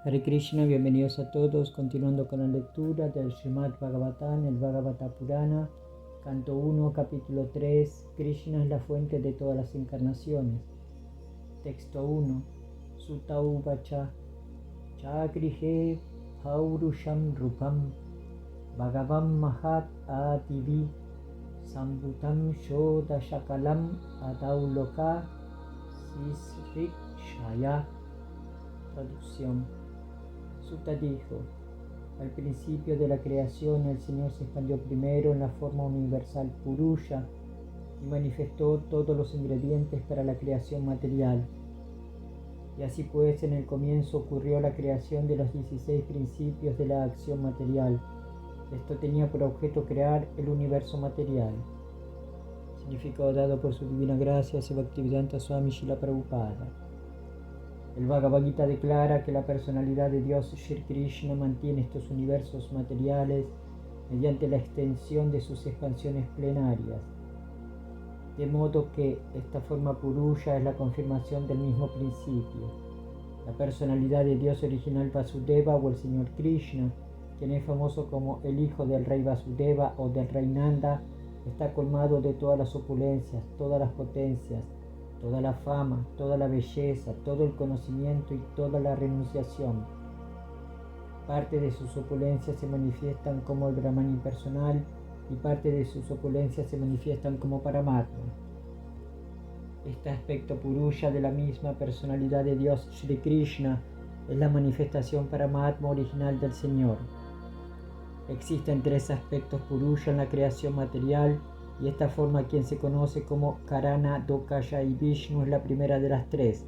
Hare Krishna, bienvenidos a todos, continuando con la lectura del Srimad Bhagavatam, el Bhagavata Purana, canto 1, capítulo 3, Krishna es la fuente de todas las encarnaciones. Texto 1, Sutta Uvacha, Chakrihe Paurusham Rupam, Bhagavam Mahat Adivi, Sambutam Shoda Shakalam Adauloka Sisrikshaya. Traducción. Sutta dijo: al principio de la creación el Señor se expandió primero en la forma universal Purusha y manifestó todos los ingredientes para la creación material. Y así pues, en el comienzo ocurrió la creación de los 16 principios de la acción material. Esto tenía por objeto crear el universo material. Significado dado por su divina gracia, Bhaktivedanta Swami Srila Prabhupada. El Bhagavad Gita declara que la personalidad de Dios Shri Krishna mantiene estos universos materiales mediante la extensión de sus expansiones plenarias, de modo que esta forma Purusha es la confirmación del mismo principio. La personalidad de Dios original Vasudeva o el Señor Krishna, quien es famoso como el hijo del rey Vasudeva o del rey Nanda, está colmado de todas las opulencias, todas las potencias, toda la fama, toda la belleza, todo el conocimiento y toda la renunciación. Parte de sus opulencias se manifiestan como el Brahman impersonal y parte de sus opulencias se manifiestan como Paramatma. Este aspecto Purusha de la misma personalidad de Dios Shri Krishna es la manifestación Paramatma original del Señor. Existen tres aspectos Purusha en la creación material, y esta forma, quien se conoce como Karana, Dokaya y Vishnu, es la primera de las tres.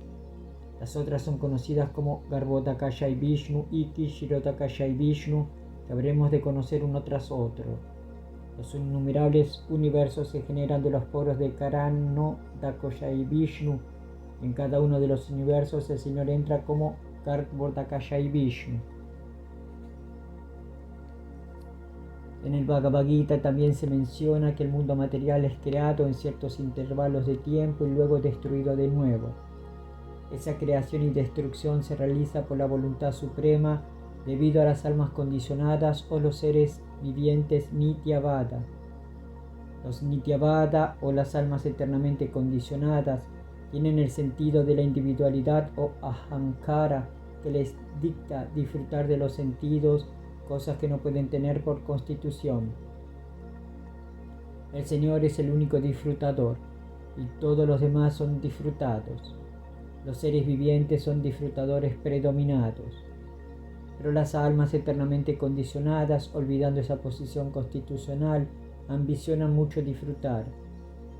Las otras son conocidas como Garbhodakaya y Vishnu, Iki, Shirodakaya y Vishnu, que habremos de conocer uno tras otro. Los innumerables universos se generan de los poros de Karano, Dakaya y Vishnu. En cada uno de los universos el Señor entra como Garbhodakaya y Vishnu. En el Bhagavad Gita también se menciona que el mundo material es creado en ciertos intervalos de tiempo y luego destruido de nuevo. Esa creación y destrucción se realiza por la voluntad suprema debido a las almas condicionadas o los seres vivientes Nityavada. Los Nityavada o las almas eternamente condicionadas tienen el sentido de la individualidad o ahankara que les dicta disfrutar de los sentidos, cosas que no pueden tener por constitución. El Señor es el único disfrutador, y todos los demás son disfrutados. Los seres vivientes son disfrutadores predominados. Pero las almas eternamente condicionadas, olvidando esa posición constitucional, ambicionan mucho disfrutar.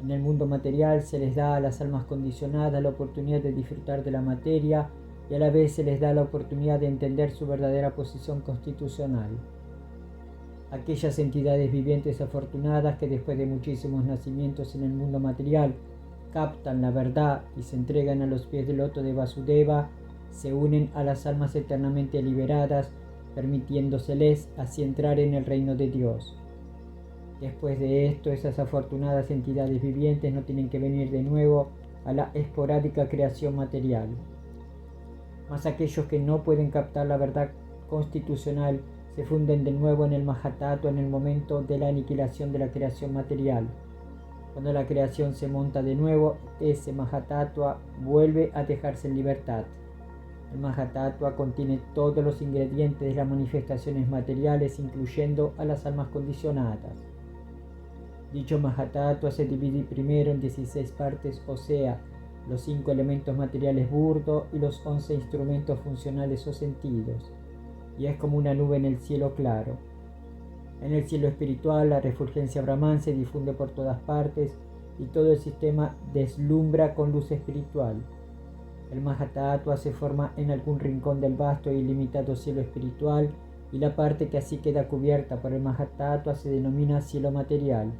En el mundo material se les da a las almas condicionadas la oportunidad de disfrutar de la materia, y a la vez se les da la oportunidad de entender su verdadera posición constitucional. Aquellas entidades vivientes afortunadas que después de muchísimos nacimientos en el mundo material captan la verdad y se entregan a los pies del loto de Vasudeva, se unen a las almas eternamente liberadas, permitiéndoseles así entrar en el reino de Dios. Después de esto, esas afortunadas entidades vivientes no tienen que venir de nuevo a la esporádica creación material. Mas aquellos que no pueden captar la verdad constitucional se funden de nuevo en el Mahatattva en el momento de la aniquilación de la creación material. Cuando la creación se monta de nuevo, ese Mahatattva vuelve a dejarse en libertad. El Mahatattva contiene todos los ingredientes de las manifestaciones materiales, incluyendo a las almas condicionadas. Dicho Mahatattva se divide primero en 16 partes, o sea, los 5 elementos materiales burdos y los 11 instrumentos funcionales o sentidos, y es como una nube en el cielo claro. En el cielo espiritual, la refulgencia Brahman se difunde por todas partes y todo el sistema deslumbra con luz espiritual. El Mahatattva se forma en algún rincón del vasto e ilimitado cielo espiritual, y la parte que así queda cubierta por el Mahatattva se denomina cielo material.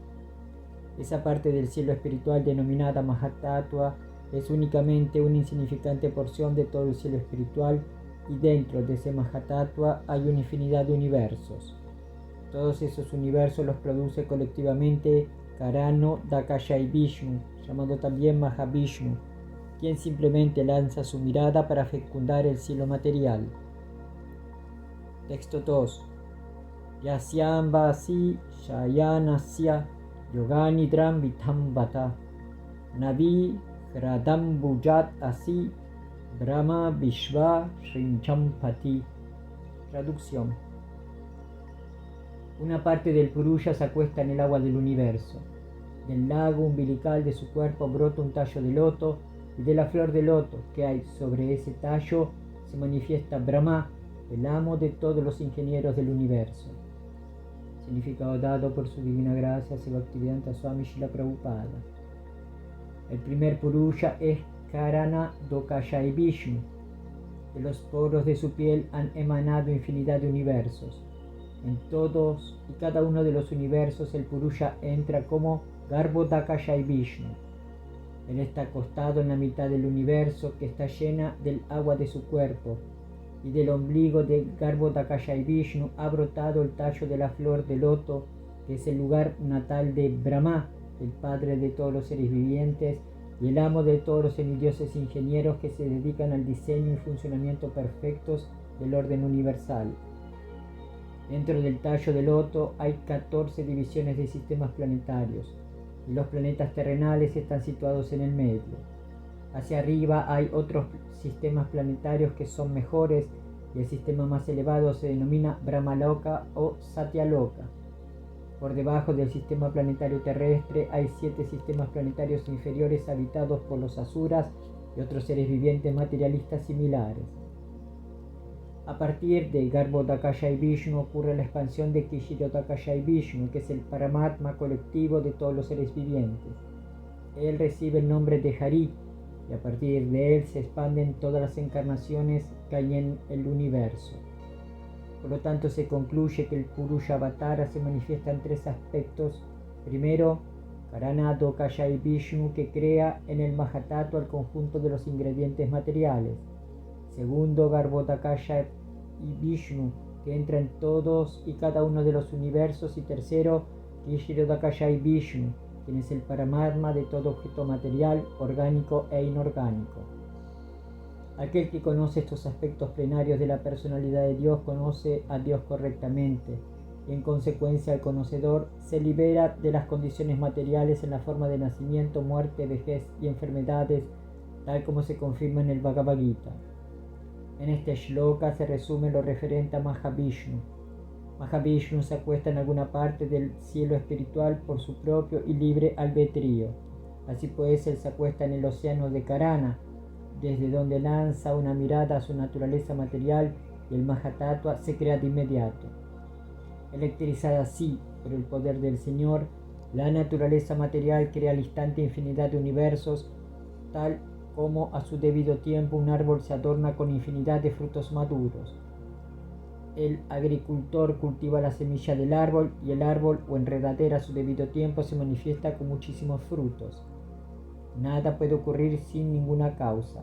Esa parte del cielo espiritual denominada Mahatattva es únicamente una insignificante porción de todo el cielo espiritual, y dentro de ese Mahatattva hay una infinidad de universos. Todos esos universos los produce colectivamente Karano, Dakaya y Vishnu, llamado también Mahavishnu, quien simplemente lanza su mirada para fecundar el cielo material. Texto 2. Yasyambasi shayanasya yoganidram vitambata navi hradambujat asi brahma vishva shrinchampati. Traducción. Una parte del Purusha se acuesta en el agua del universo. Del lago umbilical de su cuerpo brota un tallo de loto, y de la flor de loto que hay sobre ese tallo se manifiesta Brahma, el amo de todos los ingenieros del universo. Significado dado por su divina gracia Bhaktivedanta Swami Srila Prabhupada. El primer Purusha es Karana Dokashai Vishnu. De los poros de su piel han emanado infinidad de universos. En todos y cada uno de los universos el Purusha entra como Garbhodakashai Vishnu. Él está acostado en la mitad del universo que está llena del agua de su cuerpo, y del ombligo de Garbhodakashai Vishnu ha brotado el tallo de la flor de loto, que es el lugar natal de Brahma, el padre de todos los seres vivientes y el amo de todos los semidioses ingenieros que se dedican al diseño y funcionamiento perfectos del orden universal. Dentro del tallo de loto hay 14 divisiones de sistemas planetarios, y los planetas terrenales están situados en el medio. Hacia arriba hay otros sistemas planetarios que son mejores, y el sistema más elevado se denomina Brahmaloka o Satyaloka. Por debajo del sistema planetario terrestre hay 7 sistemas planetarios inferiores habitados por los asuras y otros seres vivientes materialistas similares. A partir de Garbhodakashai Vishnu ocurre la expansión de Kshirodakashai Vishnu, que es el Paramatma colectivo de todos los seres vivientes. Él recibe el nombre de Hari, y a partir de él se expanden todas las encarnaciones que hay en el universo. Por lo tanto, se concluye que el Purusha Avatara se manifiesta en 3 aspectos. Primero, Karana Dokashai Vishnu, que crea en el Mahatattva al conjunto de los ingredientes materiales. Segundo, Garbhodakashai Vishnu, que entra en todos y cada uno de los universos. Y tercero, Kshirodakashai Vishnu, quien es el Paramatma de todo objeto material, orgánico e inorgánico. Aquel que conoce estos aspectos plenarios de la personalidad de Dios conoce a Dios correctamente, y en consecuencia el conocedor se libera de las condiciones materiales en la forma de nacimiento, muerte, vejez y enfermedades, tal como se confirma en el Bhagavad Gita. En este shloka se resume lo referente a Mahavishnu. Mahavishnu se acuesta en alguna parte del cielo espiritual por su propio y libre albedrío. Así pues, él se acuesta en el océano de Karana, desde donde lanza una mirada a su naturaleza material, y el Mahatattva se crea de inmediato. Electrizada así por el poder del Señor, la naturaleza material crea al instante infinidad de universos, tal como a su debido tiempo un árbol se adorna con infinidad de frutos maduros. El agricultor cultiva la semilla del árbol, y el árbol o enredadera a su debido tiempo se manifiesta con muchísimos frutos. Nada puede ocurrir sin ninguna causa.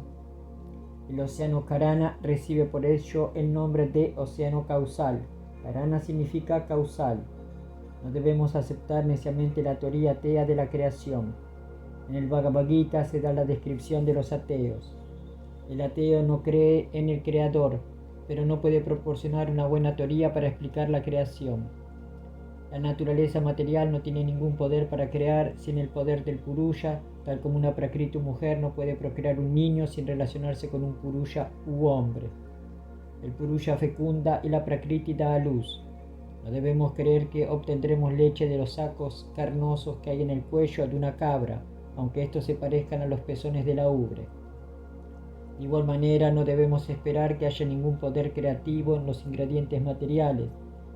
El océano Karana recibe por ello el nombre de océano causal. Karana significa causal. No debemos aceptar neciamente la teoría atea de la creación. En el Bhagavad Gita se da la descripción de los ateos. El ateo no cree en el creador, pero no puede proporcionar una buena teoría para explicar la creación. La naturaleza material no tiene ningún poder para crear sin el poder del Purusha, tal como una Prakriti mujer no puede procrear un niño sin relacionarse con un Purusha u hombre. El Purusha fecunda y la Prakriti da a luz. No debemos creer que obtendremos leche de los sacos carnosos que hay en el cuello de una cabra, aunque estos se parezcan a los pezones de la ubre. De igual manera, no debemos esperar que haya ningún poder creativo en los ingredientes materiales.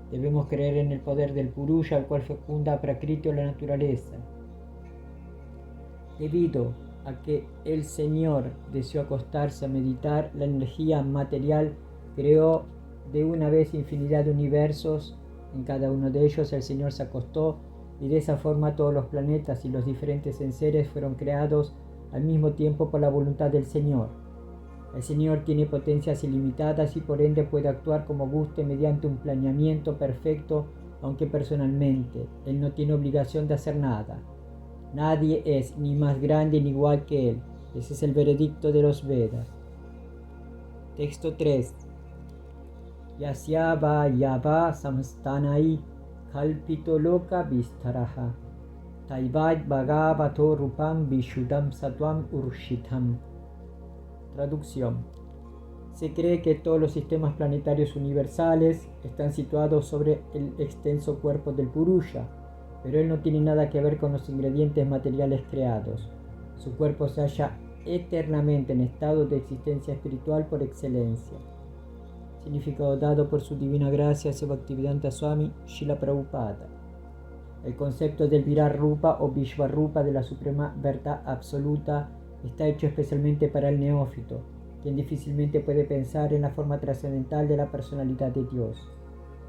Debemos creer en el poder del Purusha, el cual fecunda a Prakriti o la naturaleza. Debido a que el Señor deseó acostarse a meditar, la energía material creó de una vez infinidad de universos. En cada uno de ellos el Señor se acostó, y de esa forma todos los planetas y los diferentes enseres fueron creados al mismo tiempo por la voluntad del Señor. El Señor tiene potencias ilimitadas y por ende puede actuar como guste mediante un planeamiento perfecto, aunque personalmente Él no tiene obligación de hacer nada. Nadie es ni más grande ni igual que Él. Ese es el veredicto de los Vedas. Texto 3. Yasyava yava samstanai kalpito loka vistaraha. Taivat bhagavato rupam vishudam satvam urshitam. Traducción. Se cree que todos los sistemas planetarios universales están situados sobre el extenso cuerpo del Purusha, pero él no tiene nada que ver con los ingredientes materiales creados. Su cuerpo se halla eternamente en estado de existencia espiritual por excelencia. Significado dado por su divina gracia Bhaktivedanta Swami Srila Prabhupada. El concepto del Virat Rupa o Vishvarupa de la suprema verdad absoluta está hecho especialmente para el neófito, quien difícilmente puede pensar en la forma trascendental de la personalidad de Dios.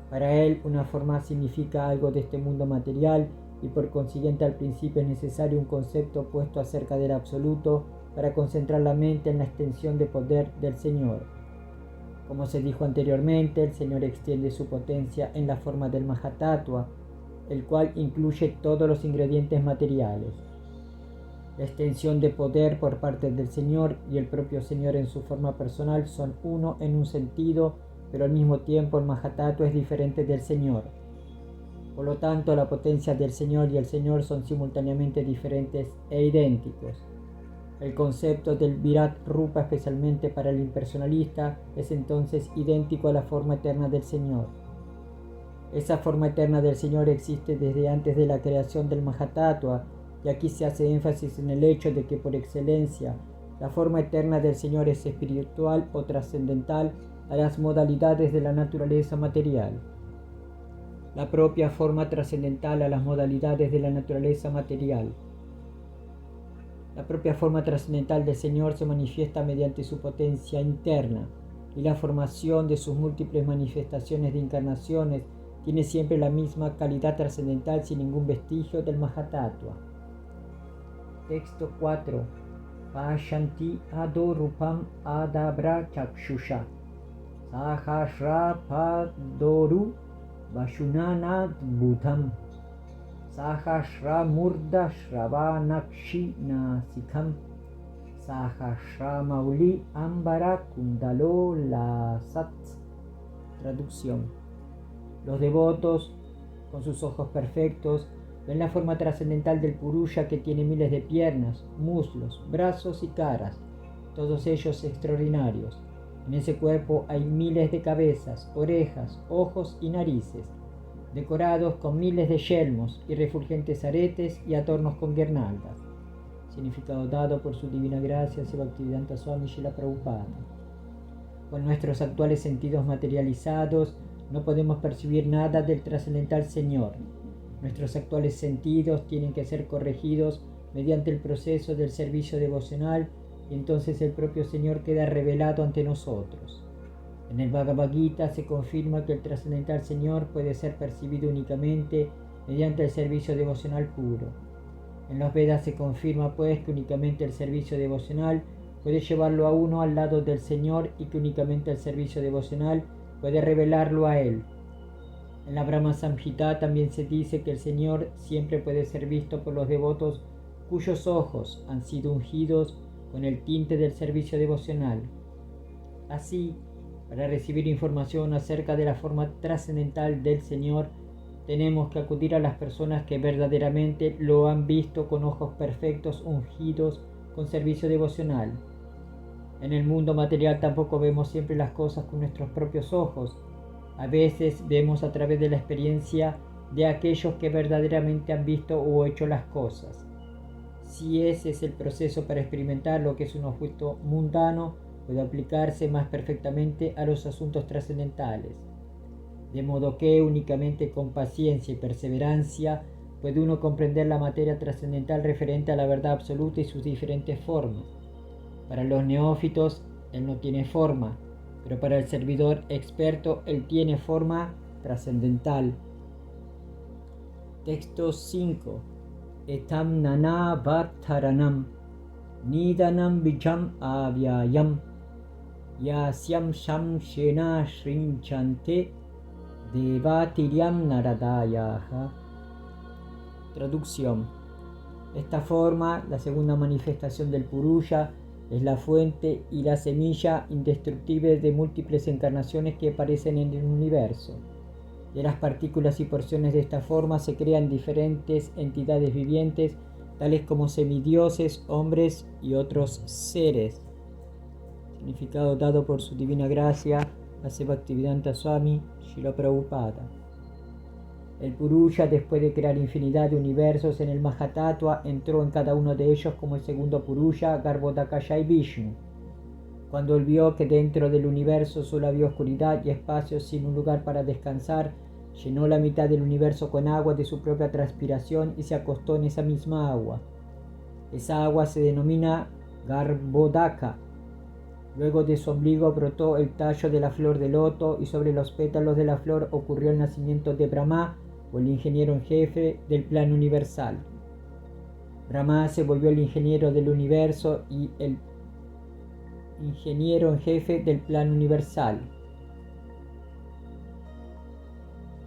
Para él, una forma significa algo de este mundo material y por consiguiente al principio es necesario un concepto opuesto acerca del absoluto para concentrar la mente en la extensión de poder del Señor. Como se dijo anteriormente, el Señor extiende su potencia en la forma del Mahatattva, el cual incluye todos los ingredientes materiales. La extensión de poder por parte del Señor y el propio Señor en su forma personal son uno en un sentido, pero al mismo tiempo el Mahatattva es diferente del Señor. Por lo tanto, la potencia del Señor y el Señor son simultáneamente diferentes e idénticos. El concepto del Virat Rupa, especialmente para el impersonalista, es entonces idéntico a la forma eterna del Señor. Esa forma eterna del Señor existe desde antes de la creación del Mahatattva, y aquí se hace énfasis en el hecho de que por excelencia la forma eterna del Señor es espiritual o trascendental a las modalidades de la naturaleza material. La propia forma trascendental a las modalidades de la naturaleza material. La propia forma trascendental del Señor se manifiesta mediante su potencia interna, y la formación de sus múltiples manifestaciones de encarnaciones tiene siempre la misma calidad trascendental sin ningún vestigio del Mahatattva. Texto 4. Pashanti adorupam adabra chakshusha sahasra padoru vashunanat bhutam sahasra murda shravanakshi nasikam sahasra mauli ambara kundalo lasat. Traducción. Los devotos, con sus ojos perfectos, ven la forma trascendental del Purusha que tiene miles de piernas, muslos, brazos y caras, todos ellos extraordinarios. En ese cuerpo hay miles de cabezas, orejas, ojos y narices, decorados con miles de yelmos y refulgentes aretes y adornos con guirnaldas. Significado dado por su divina gracia Bhaktivedanta Swami Srila Prabhupada. Con nuestros actuales sentidos materializados, no podemos percibir nada del trascendental Señor. Nuestros actuales sentidos tienen que ser corregidos mediante el proceso del servicio devocional y entonces el propio Señor queda revelado ante nosotros. En el Bhagavad Gita se confirma que el trascendental Señor puede ser percibido únicamente mediante el servicio devocional puro. En los Vedas se confirma pues que únicamente el servicio devocional puede llevarlo a uno al lado del Señor y que únicamente el servicio devocional puede revelarlo a Él. En la Brahma Samhita también se dice que el Señor siempre puede ser visto por los devotos cuyos ojos han sido ungidos con el tinte del servicio devocional. Así, para recibir información acerca de la forma trascendental del Señor, tenemos que acudir a las personas que verdaderamente lo han visto con ojos perfectos ungidos con servicio devocional. En el mundo material tampoco vemos siempre las cosas con nuestros propios ojos. A veces vemos a través de la experiencia de aquellos que verdaderamente han visto o hecho las cosas. Si ese es el proceso para experimentar lo que es un objeto mundano, puede aplicarse más perfectamente a los asuntos trascendentales. De modo que únicamente con paciencia y perseverancia puede uno comprender la materia trascendental referente a la verdad absoluta y sus diferentes formas. Para los neófitos, él no tiene forma, pero para el servidor experto, él tiene forma trascendental. Texto 5. Etam nana bhattaranam nidanam vicham avyayam yasyam sham shena shrinchante devatiryam naradayaha. Traducción. Esta forma, la segunda manifestación del Purusha, Es la fuente y la semilla indestructible de múltiples encarnaciones que aparecen en el universo. De las partículas y porciones de esta forma se crean diferentes entidades vivientes, tales como semidioses, hombres y otros seres. Significado dado por su divina gracia a Bhaktivedanta Swami Srila Prabhupada. El Purusha, después de crear infinidad de universos en el Mahatattva, entró en cada uno de ellos como el segundo Purusha, Garbhodakasha y Vishnu. Cuando él vio que dentro del universo solo había oscuridad y espacio sin un lugar para descansar, llenó la mitad del universo con agua de su propia transpiración y se acostó en esa misma agua. Esa agua se denomina Garbhodaka. Luego de su ombligo brotó el tallo de la flor de loto y sobre los pétalos de la flor ocurrió el nacimiento de Brahma, o el ingeniero en jefe del plano universal. Brahma se volvió el ingeniero del universo y el ingeniero en jefe del plano universal.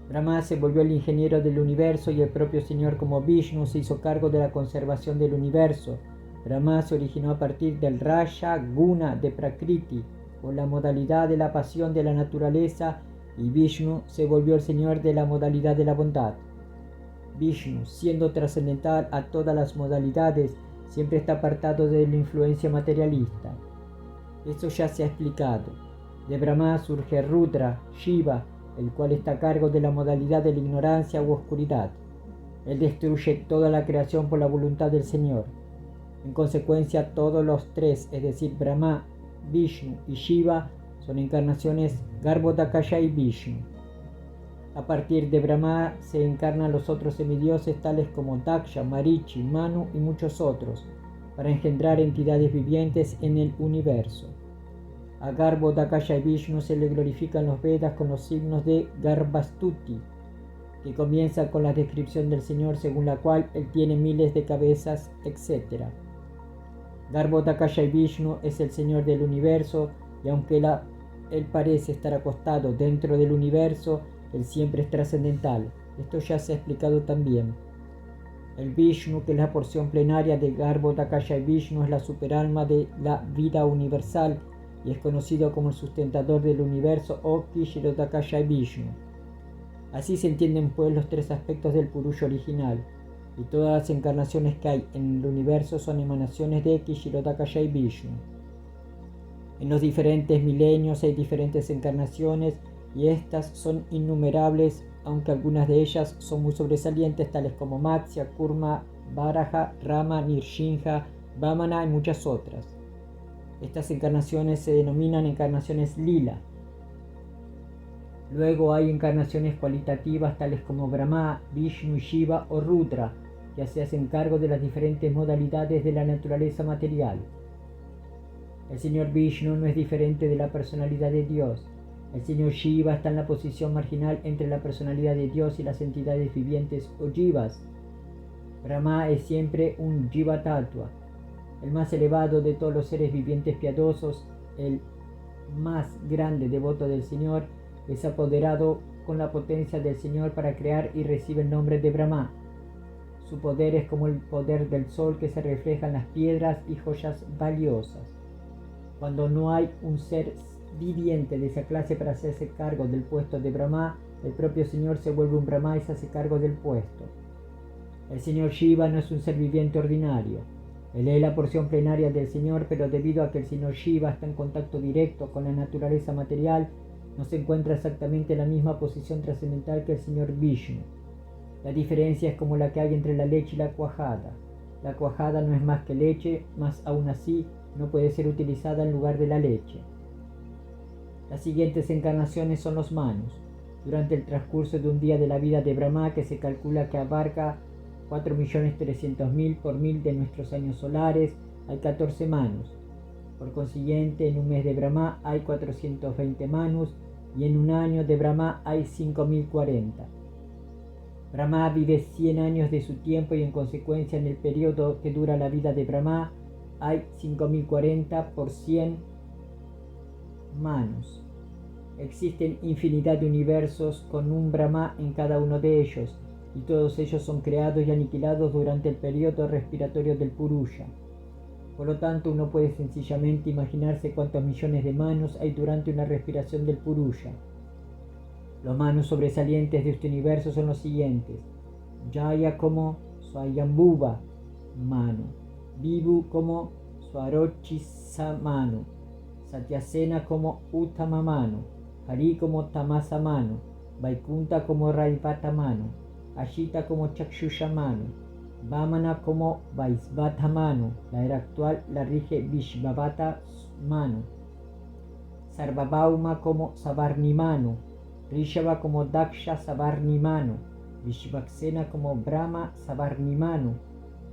Brahma se volvió el ingeniero del universo y el propio Señor como Vishnu se hizo cargo de la conservación del universo. Brahma se originó a partir del Raja Guna de Prakriti, o la modalidad de la pasión de la naturaleza, y Vishnu se volvió el Señor de la modalidad de la bondad. Vishnu, siendo trascendental a todas las modalidades, siempre está apartado de la influencia materialista. Esto ya se ha explicado. De Brahma surge Rudra, Shiva, el cual está a cargo de la modalidad de la ignorancia u oscuridad. Él destruye toda la creación por la voluntad del Señor. En consecuencia, todos los tres, es decir, Brahma, Vishnu y Shiva, son encarnaciones Garbhodakasha y Vishnu. A partir de Brahma se encarnan los otros semidioses tales como Daksha, Marichi, Manu y muchos otros, para engendrar entidades vivientes en el universo. A Garbhodakasha y Vishnu se le glorifican los Vedas con los signos de Garbhastuti, que comienza con la descripción del Señor según la cual Él tiene miles de cabezas, etc. Garbhodakasha y Vishnu es el Señor del universo, y aunque Él parece estar acostado dentro del universo, Él siempre es trascendental. Esto ya se ha explicado también. El Vishnu, que es la porción plenaria de Garbhodakasha y Vishnu, es la superalma de la vida universal y es conocido como el sustentador del universo o Kshirodakasha y Vishnu. Así se entienden pues los tres aspectos del Purusha original, y todas las encarnaciones que hay en el universo son emanaciones de Kshirodakasha y Vishnu. En los diferentes milenios hay diferentes encarnaciones y estas son innumerables, aunque algunas de ellas son muy sobresalientes, tales como Matsya, Kurma, Varaha, Rama, Nirshinja, Vamana y muchas otras. Estas encarnaciones se denominan encarnaciones lila. Luego hay encarnaciones cualitativas tales como Brahma, Vishnu y Shiva o Rudra, que se hacen cargo de las diferentes modalidades de la naturaleza material. El Señor Vishnu no es diferente de la personalidad de Dios. El Señor Shiva está en la posición marginal entre la personalidad de Dios y las entidades vivientes o jivas. Brahma es siempre un jiva tattva, el más elevado de todos los seres vivientes piadosos, el más grande devoto del Señor, es apoderado con la potencia del Señor para crear y recibe el nombre de Brahma. Su poder es como el poder del sol que se refleja en las piedras y joyas valiosas. Cuando no hay un ser viviente de esa clase para hacerse cargo del puesto de Brahma, el propio Señor se vuelve un Brahma y se hace cargo del puesto. El Señor Shiva no es un ser viviente ordinario. Él es la porción plenaria del Señor, pero debido a que el Señor Shiva está en contacto directo con la naturaleza material, no se encuentra exactamente en la misma posición trascendental que el Señor Vishnu. La diferencia es como la que hay entre la leche y la cuajada. La cuajada no es más que leche, mas aún así no puede ser utilizada en lugar de la leche. Las siguientes encarnaciones son los Manus. Durante el transcurso de un día de la vida de Brahma, que se calcula que abarca 4.300.000 por 1000 de nuestros años solares, hay 14 Manus. Por consiguiente, en un mes de Brahma hay 420 Manus y en un año de Brahma hay 5.040. Brahma vive 100 años de su tiempo y en consecuencia en el periodo que dura la vida de Brahma hay 5.040 por 100 Manus. Existen infinidad de universos con un Brahma en cada uno de ellos, y todos ellos son creados y aniquilados durante el periodo respiratorio del Purusha. Por lo tanto, uno puede sencillamente imaginarse cuántos millones de manos hay durante una respiración del Purusha. Los manos sobresalientes de este universo son los siguientes: Jaya como Swayambhuva Manu, Vibhu como Swarochisa Manu, Satyasena como Uttama Manu, Hari como Tamasa Manu, Vaikunta como Raivata Manu, Ashita como Chakshusha Manu, Vamana como Vaisvata Manu. La era actual la rige Vishvavata Manu, Sarvabhauma como Savarni Manu, Rishava como Daksha Savarni Manu, Vishvaksena como Brahma Savarni Manu,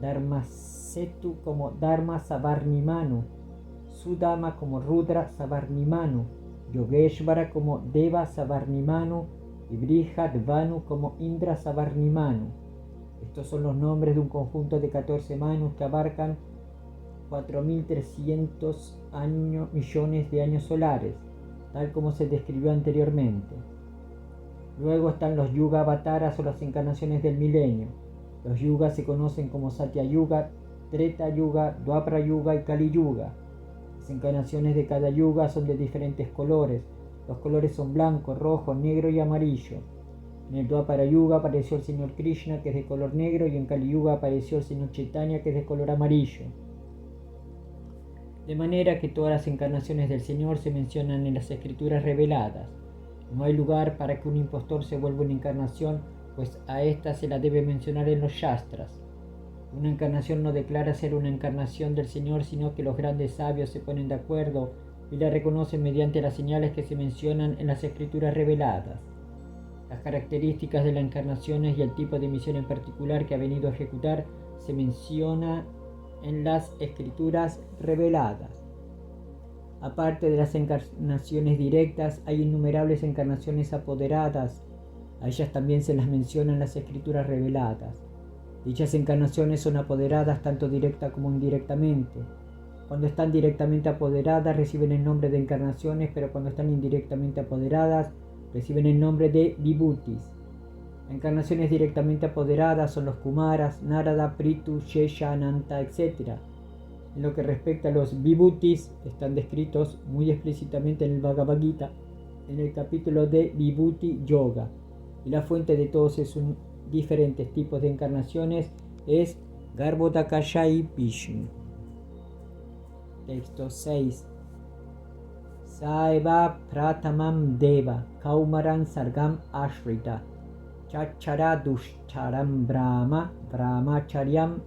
Dharmasetu como Dharma Savarni Manu, Sudama como Rudra Savarni Manu, Yogeshvara como Deva Savarni Manu y Brihadvanu como Indra Savarni Manu. Estos son los nombres de un conjunto de 14 manus que abarcan 4.300 millones de años solares, tal como se describió anteriormente. Luego están los Yuga Avataras o las encarnaciones del milenio. Los yugas se conocen como Satya Yuga, Treta Yuga, Dwapara Yuga y Kali Yuga. Las encarnaciones de cada yuga son de diferentes colores. Los colores son blanco, rojo, negro y amarillo. En el Dwapara Yuga apareció el Señor Krishna, que es de color negro, y en Kali Yuga apareció el Señor Chaitanya, que es de color amarillo. De manera que todas las encarnaciones del Señor se mencionan en las escrituras reveladas. No hay lugar para que un impostor se vuelva una encarnación, pues a ésta se la debe mencionar en los Shastras. Una encarnación no declara ser una encarnación del Señor, sino que los grandes sabios se ponen de acuerdo y la reconocen mediante las señales que se mencionan en las escrituras reveladas. Las características de las encarnaciones y el tipo de misión en particular que ha venido a ejecutar se menciona en las escrituras reveladas. Aparte de las encarnaciones directas, hay innumerables encarnaciones apoderadas. A ellas también se las menciona en las escrituras reveladas. Dichas encarnaciones son apoderadas tanto directa como indirectamente. Cuando están directamente apoderadas reciben el nombre de encarnaciones, pero cuando están indirectamente apoderadas reciben el nombre de vibhutis. Encarnaciones directamente apoderadas son los Kumaras, Narada, Prithu, Shesha, Ananta, etc. En lo que respecta a los vibhutis, están descritos muy explícitamente en el Bhagavad Gita, en el capítulo de Vibhuti Yoga. Y la fuente de todos esos diferentes tipos de encarnaciones es Garbhodakashayi Vishnu. Texto 6. Saeva pratamam deva kaumaran sargam ashrita chachara dushcharam brahma brahmacharyam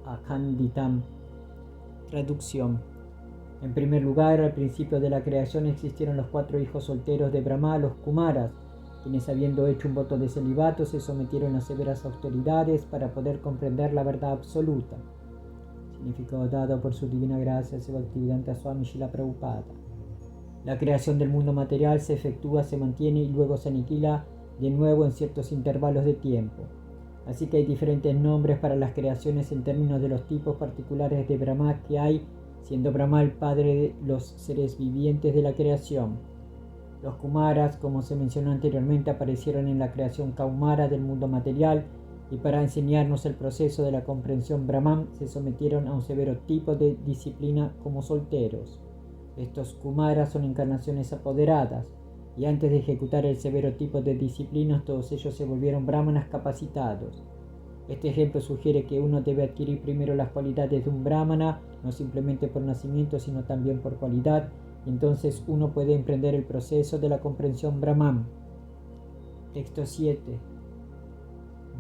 akhanditam. Traducción. En primer lugar, al principio de la creación existieron los 4 hijos solteros de Brahma, los Kumaras, quienes habiendo hecho un voto de celibato se sometieron a severas autoridades para poder comprender la verdad absoluta. Significado dado por su divina gracia Bhaktivedanta Swami Srila Prabhupada. La creación del mundo material se efectúa, se mantiene y luego se aniquila de nuevo en ciertos intervalos de tiempo. Así que hay diferentes nombres para las creaciones en términos de los tipos particulares de Brahma que hay, siendo Brahma el padre de los seres vivientes de la creación. Los Kumaras, como se mencionó anteriormente, aparecieron en la creación Kaumara del mundo material y para enseñarnos el proceso de la comprensión Brahman se sometieron a un severo tipo de disciplina como solteros. Estos Kumaras son encarnaciones apoderadas y antes de ejecutar el severo tipo de disciplinas todos ellos se volvieron brahmanas capacitados. Este ejemplo sugiere que uno debe adquirir primero las cualidades de un brahmana, no simplemente por nacimiento sino también por cualidad, y entonces uno puede emprender el proceso de la comprensión Brahman. Texto 7.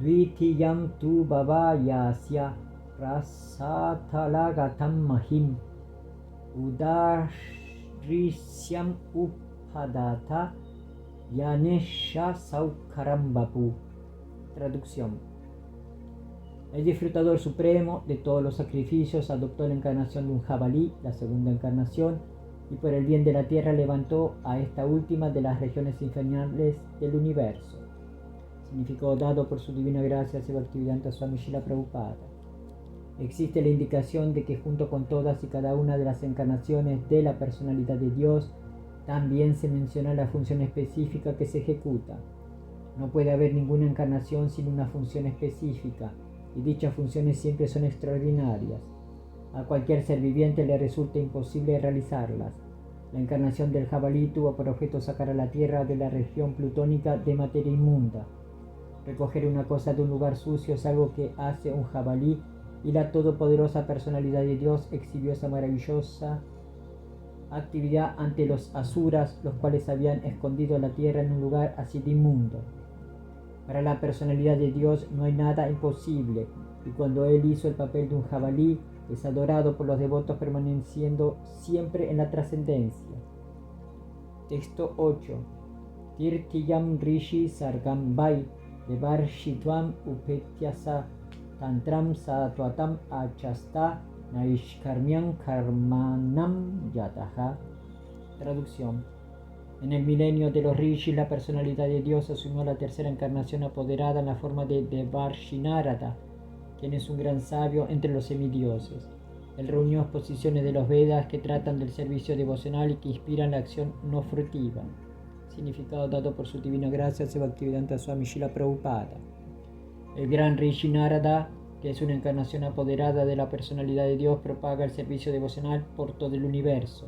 Dvitiyam tu bhavayasya rasatalagatam mahim udarishyam upadata yanesha saukaram vapu. Traducción. El disfrutador supremo de todos los sacrificios adoptó la encarnación de un jabalí, la segunda encarnación, y por el bien de la tierra levantó a esta última de las regiones infernales del universo. Significado dado por su divina gracia Bhaktivedanta Swami Srila Prabhupada. Existe la indicación de que junto con todas y cada una de las encarnaciones de la personalidad de Dios, también se menciona la función específica que se ejecuta. No puede haber ninguna encarnación sin una función específica, y dichas funciones siempre son extraordinarias. A cualquier ser viviente le resulta imposible realizarlas. La encarnación del jabalí tuvo por objeto sacar a la Tierra de la región plutónica de materia inmunda. Recoger una cosa de un lugar sucio es algo que hace un jabalí, y la todopoderosa personalidad de Dios exhibió esa maravillosa actividad ante los asuras, los cuales habían escondido la tierra en un lugar así de inmundo. Para la personalidad de Dios no hay nada imposible, y cuando Él hizo el papel de un jabalí, es adorado por los devotos permaneciendo siempre en la trascendencia. Texto 8. Tirtiyam Rishi Sargam Vai Devar Shitvam Upetyasa Tantram Satwatam Achasta Naishkarmiam Karmanam Yataha. Traducción. En el milenio de los rishis, la personalidad de Dios asumió la tercera encarnación apoderada en la forma de Devarshi Narada, quien es un gran sabio entre los semidioses. Él reunió exposiciones de los Vedas que tratan del servicio devocional y que inspiran la acción no frutiva. Significado dado por su divina gracia Sri Bhaktivedanta Swami Srila Prabhupada. El gran Rishi Narada, que es una encarnación apoderada de la personalidad de Dios, propaga el servicio devocional por todo el universo.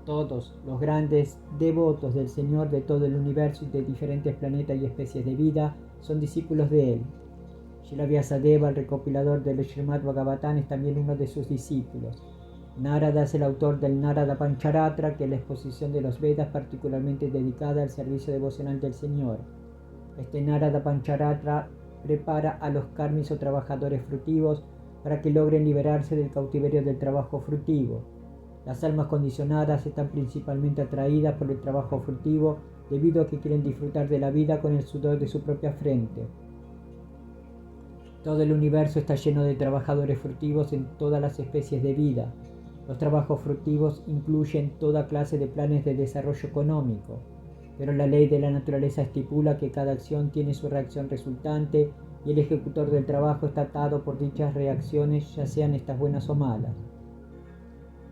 Todos los grandes devotos del Señor de todo el universo y de diferentes planetas y especies de vida son discípulos de él. Srila Vyasadeva, el recopilador del Srimad Bhagavatam, es también uno de sus discípulos. Narada es el autor del Narada Pancharatra, que es la exposición de los Vedas particularmente dedicada al servicio devocional del Señor. Este Narada Pancharatra prepara a los karmis o trabajadores frutivos para que logren liberarse del cautiverio del trabajo frutivo. Las almas condicionadas están principalmente atraídas por el trabajo frutivo debido a que quieren disfrutar de la vida con el sudor de su propia frente. Todo el universo está lleno de trabajadores frutivos en todas las especies de vida. Los trabajos frutivos incluyen toda clase de planes de desarrollo económico, pero la ley de la naturaleza estipula que cada acción tiene su reacción resultante y el ejecutor del trabajo está atado por dichas reacciones, ya sean estas buenas o malas.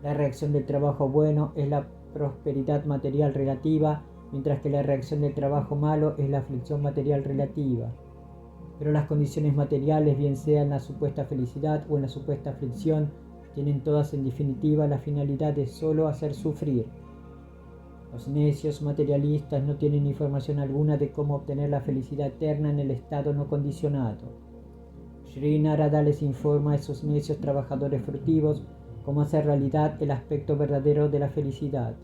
La reacción del trabajo bueno es la prosperidad material relativa, mientras que la reacción del trabajo malo es la aflicción material relativa. Pero las condiciones materiales, bien sea en la supuesta felicidad o en la supuesta aflicción, tienen todas en definitiva la finalidad de solo hacer sufrir. Los necios materialistas no tienen información alguna de cómo obtener la felicidad eterna en el estado no condicionado. Sri Narada les informa a esos necios trabajadores frutivos cómo hacer realidad el aspecto verdadero de la felicidad.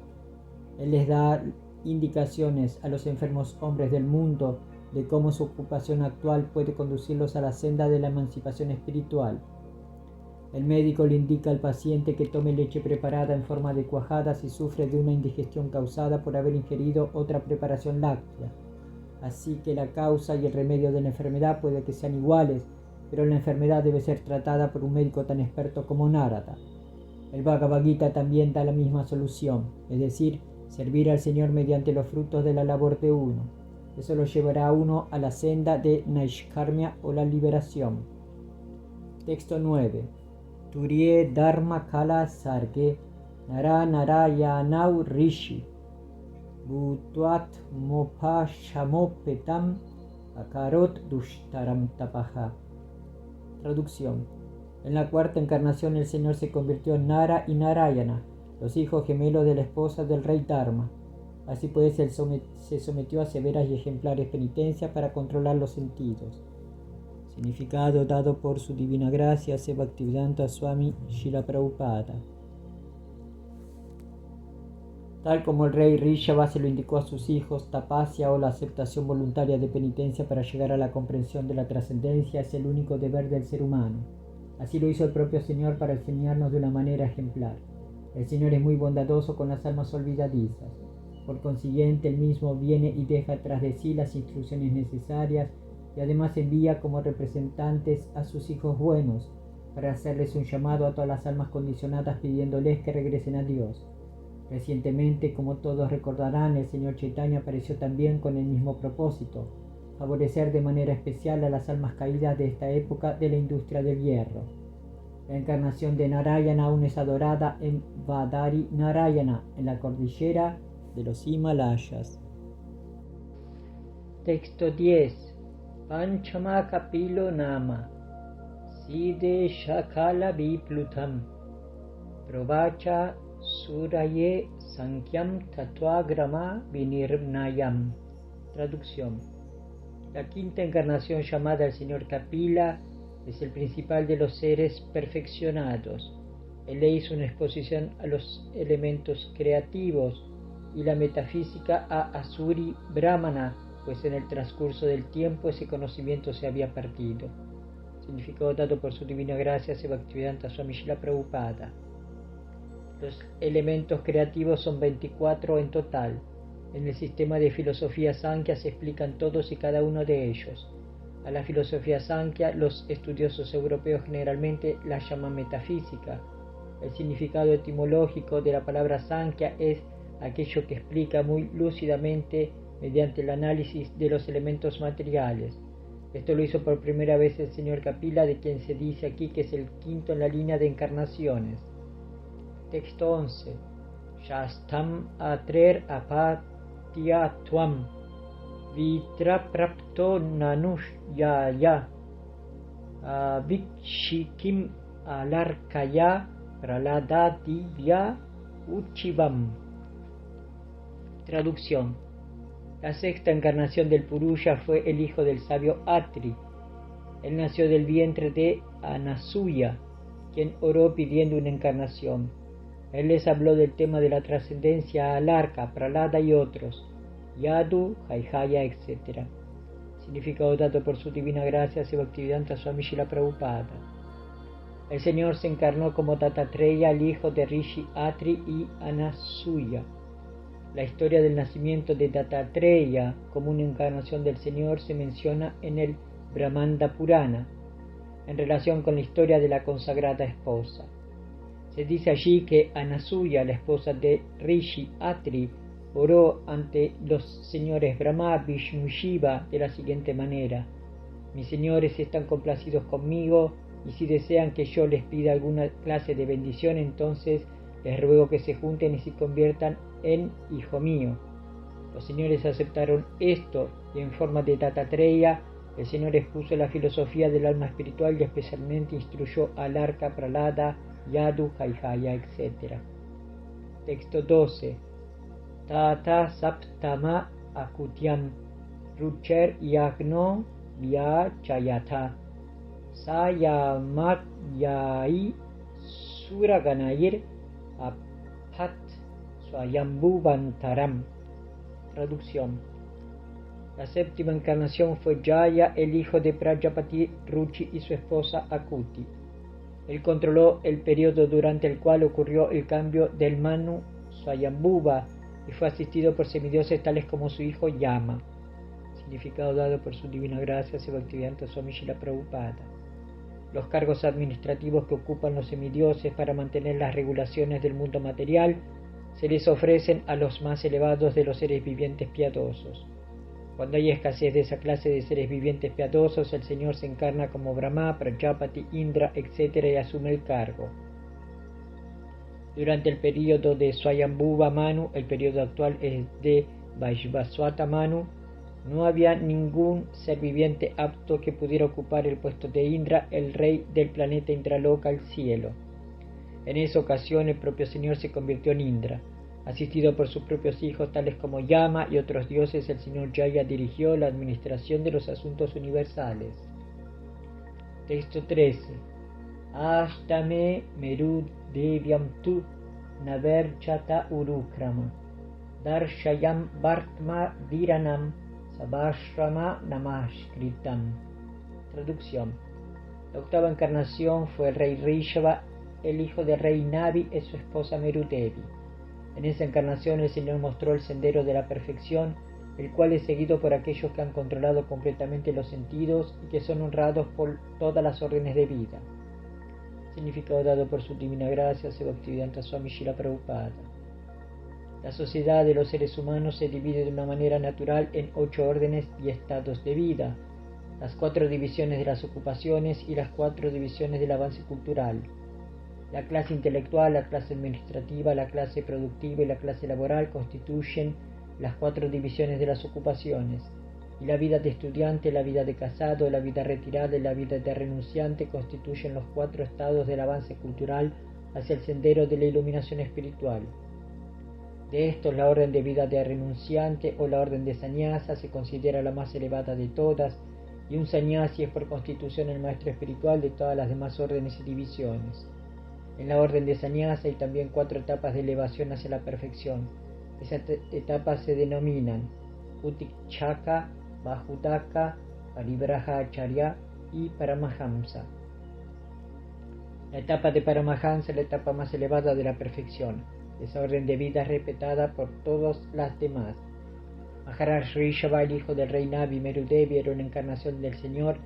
Él les da indicaciones a los enfermos hombres del mundo de cómo su ocupación actual puede conducirlos a la senda de la emancipación espiritual. El médico le indica al paciente que tome leche preparada en forma de cuajada si sufre de una indigestión causada por haber ingerido otra preparación láctea. Así que la causa y el remedio de la enfermedad puede que sean iguales, pero la enfermedad debe ser tratada por un médico tan experto como Narada. El Bhagavad Gita también da la misma solución, es decir, servir al Señor mediante los frutos de la labor de uno. Eso lo llevará a uno a la senda de Naishkarmya o la liberación. Texto 9. Turye Dharma Kala Sarge Nara Narayanau Rishi Bhutvat Mopa Shamopetam Akarot Dushtaram Tapaha. Traducción. En la cuarta encarnación el Señor se convirtió en Nara y Narayana, los hijos gemelos de la esposa del rey Dharma. Así pues, él se sometió a severas y ejemplares penitencias para controlar los sentidos. Significado dado por su divina gracia Sri Bhaktivedanta Swami Srila Prabhupada. Tal como el rey Rishabha se lo indicó a sus hijos, tapasya o la aceptación voluntaria de penitencia para llegar a la comprensión de la trascendencia es el único deber del ser humano. Así lo hizo el propio Señor para enseñarnos de una manera ejemplar. El Señor es muy bondadoso con las almas olvidadizas. Por consiguiente, Él mismo viene y deja tras de sí las instrucciones necesarias y además envía como representantes a sus hijos buenos para hacerles un llamado a todas las almas condicionadas pidiéndoles que regresen a Dios. Recientemente, como todos recordarán, el Señor Chaitanya apareció también con el mismo propósito, favorecer de manera especial a las almas caídas de esta época de la industria del hierro. La encarnación de Narayana aún es adorada en Vadari Narayana, en la cordillera de los Himalayas. Texto 10. Panchama Kapilo Nama Side Shakala Viplutam Provacha Suraye Sankyam Tatvagrama Vinirnayam. Traducción. La quinta encarnación llamada el Señor Kapila es el principal de los seres perfeccionados. Él le hizo una exposición a los elementos creativos y la metafísica a Asuri Brahmana, pues en el transcurso del tiempo ese conocimiento se había perdido. Significado dado por su divina gracia Bhaktivedanta Swami Srila Prabhupada. Los elementos creativos son 24 en total. En el sistema de filosofía Sankhya se explican todos y cada uno de ellos. A la filosofía Sankhya los estudiosos europeos generalmente la llaman metafísica. El significado etimológico de la palabra Sankhya es aquello que explica muy lúcidamente mediante el análisis de los elementos materiales. Esto lo hizo por primera vez el señor Kapila, de quien se dice aquí que es el quinto en la línea de encarnaciones. Texto 11. Shastam atrer apatya tuam vitra prapto nanush ya vikshikim alarkaya praladadivya uchivam. Traducción. La sexta encarnación del Purusha fue el hijo del sabio Atri. Él nació del vientre de Anasuya, quien oró pidiendo una encarnación. Él les habló del tema de la trascendencia a Alarka, Pralada y otros, Yadu, Jaihaya, etc. Significado dado por su divina gracia Bhaktivedanta Swami Srila Prabhupada. El Señor se encarnó como Dattatreya, el hijo de Rishi Atri y Anasuya. La historia del nacimiento de Dattatreya como una encarnación del Señor se menciona en el Brahmanda Purana, en relación con la historia de la consagrada esposa. Se dice allí que Anasuya, la esposa de Rishi Atri, oró ante los señores Brahma, Vishnu y Shiva de la siguiente manera: mis señores están complacidos conmigo, y si desean que yo les pida alguna clase de bendición, entonces les ruego que se junten y se conviertan en hijo mío. Los señores aceptaron esto, y en forma de Dattatreya, el Señor expuso la filosofía del alma espiritual y especialmente instruyó a Alarka, Pralada, Yadu, Jaihaya, etc. Texto 12. Tata Saptama Akutyam Rucher Yagno Vyachayata Sayamat Yai Suraganair Apat Swayambhuvantaram. Traducción. La séptima encarnación fue Jaya, el hijo de Prajapati Ruchi y su esposa Akuti. Él controló el periodo durante el cual ocurrió el cambio del Manu Swayambhuva y fue asistido por semidioses tales como su hijo Yama. Significado dado por su divina gracia Bhaktivedanta Swami Srila Prabhupada. Los cargos administrativos que ocupan los semidioses para mantener las regulaciones del mundo material se les ofrecen a los más elevados de los seres vivientes piadosos. Cuando hay escasez de esa clase de seres vivientes piadosos, el Señor se encarna como Brahma, Prajapati, Indra, etc. y asume el cargo. Durante el periodo de Swayambhuva Manu, el periodo actual es de Vaishvaswata Manu, no había ningún ser viviente apto que pudiera ocupar el puesto de Indra, el rey del planeta Indraloka, el cielo. En esa ocasión el propio Señor se convirtió en Indra. Asistido por sus propios hijos tales como Yama y otros dioses, el Señor Jaya dirigió la administración de los asuntos universales. Texto 13. Ashtame Merud Devyam Tu Naverchata Urukrama Darshayam Bhartma Viranam Sabashrama Namashkritam. Traducción. La octava encarnación fue el rey Rishabha, el hijo del rey Navi y su esposa Merudevi. En esa encarnación el Señor mostró el sendero de la perfección, el cual es seguido por aquellos que han controlado completamente los sentidos y que son honrados por todas las órdenes de vida. Significado dado por su divina gracia Bhaktivedanta Swami Srila Prabhupada. La sociedad de los seres humanos se divide de una manera natural en 8 órdenes y estados de vida, las 4 divisiones de las ocupaciones y las 4 divisiones del avance cultural. La clase intelectual, la clase administrativa, la clase productiva y la clase laboral constituyen las 4 divisiones de las ocupaciones, y la vida de estudiante, la vida de casado, la vida retirada y la vida de renunciante constituyen los 4 estados del avance cultural hacia el sendero de la iluminación espiritual. De estos, la orden de vida de renunciante o la orden de sannyasa se considera la más elevada de todas, y un sannyasi es por constitución el maestro espiritual de todas las demás órdenes y divisiones. En la orden de sannyasa hay también 4 etapas de elevación hacia la perfección. Esas etapas se denominan Utikchaka, Bahudaka, Paribrahacharya y Paramahamsa. La etapa de Paramahamsa es la etapa más elevada de la perfección. Esa orden de vida es respetada por todas las demás. Maharaj Rishabha, el hijo del rey Navi Merudevi, era una encarnación del Señor,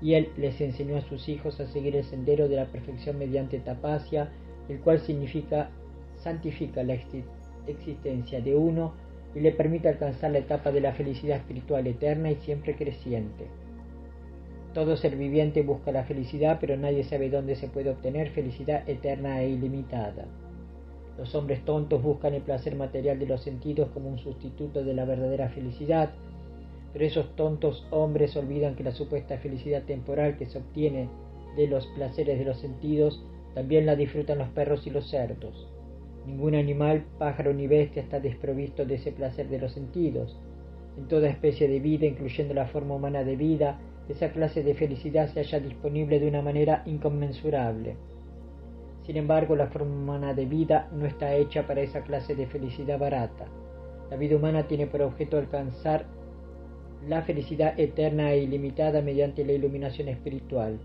y él les enseñó a sus hijos a seguir el sendero de la perfección mediante tapasya, el cual santifica la existencia de uno y le permite alcanzar la etapa de la felicidad espiritual eterna y siempre creciente. Todo ser viviente busca la felicidad, pero nadie sabe dónde se puede obtener felicidad eterna e ilimitada. Los hombres tontos buscan el placer material de los sentidos como un sustituto de la verdadera felicidad, pero esos tontos hombres olvidan que la supuesta felicidad temporal que se obtiene de los placeres de los sentidos también la disfrutan los perros y los cerdos. Ningún animal, pájaro ni bestia está desprovisto de ese placer de los sentidos. En toda especie de vida, incluyendo la forma humana de vida, esa clase de felicidad se halla disponible de una manera inconmensurable. Sin embargo, la forma humana de vida no está hecha para esa clase de felicidad barata. La vida humana tiene por objeto alcanzar la felicidad eterna e ilimitada mediante la iluminación espiritual.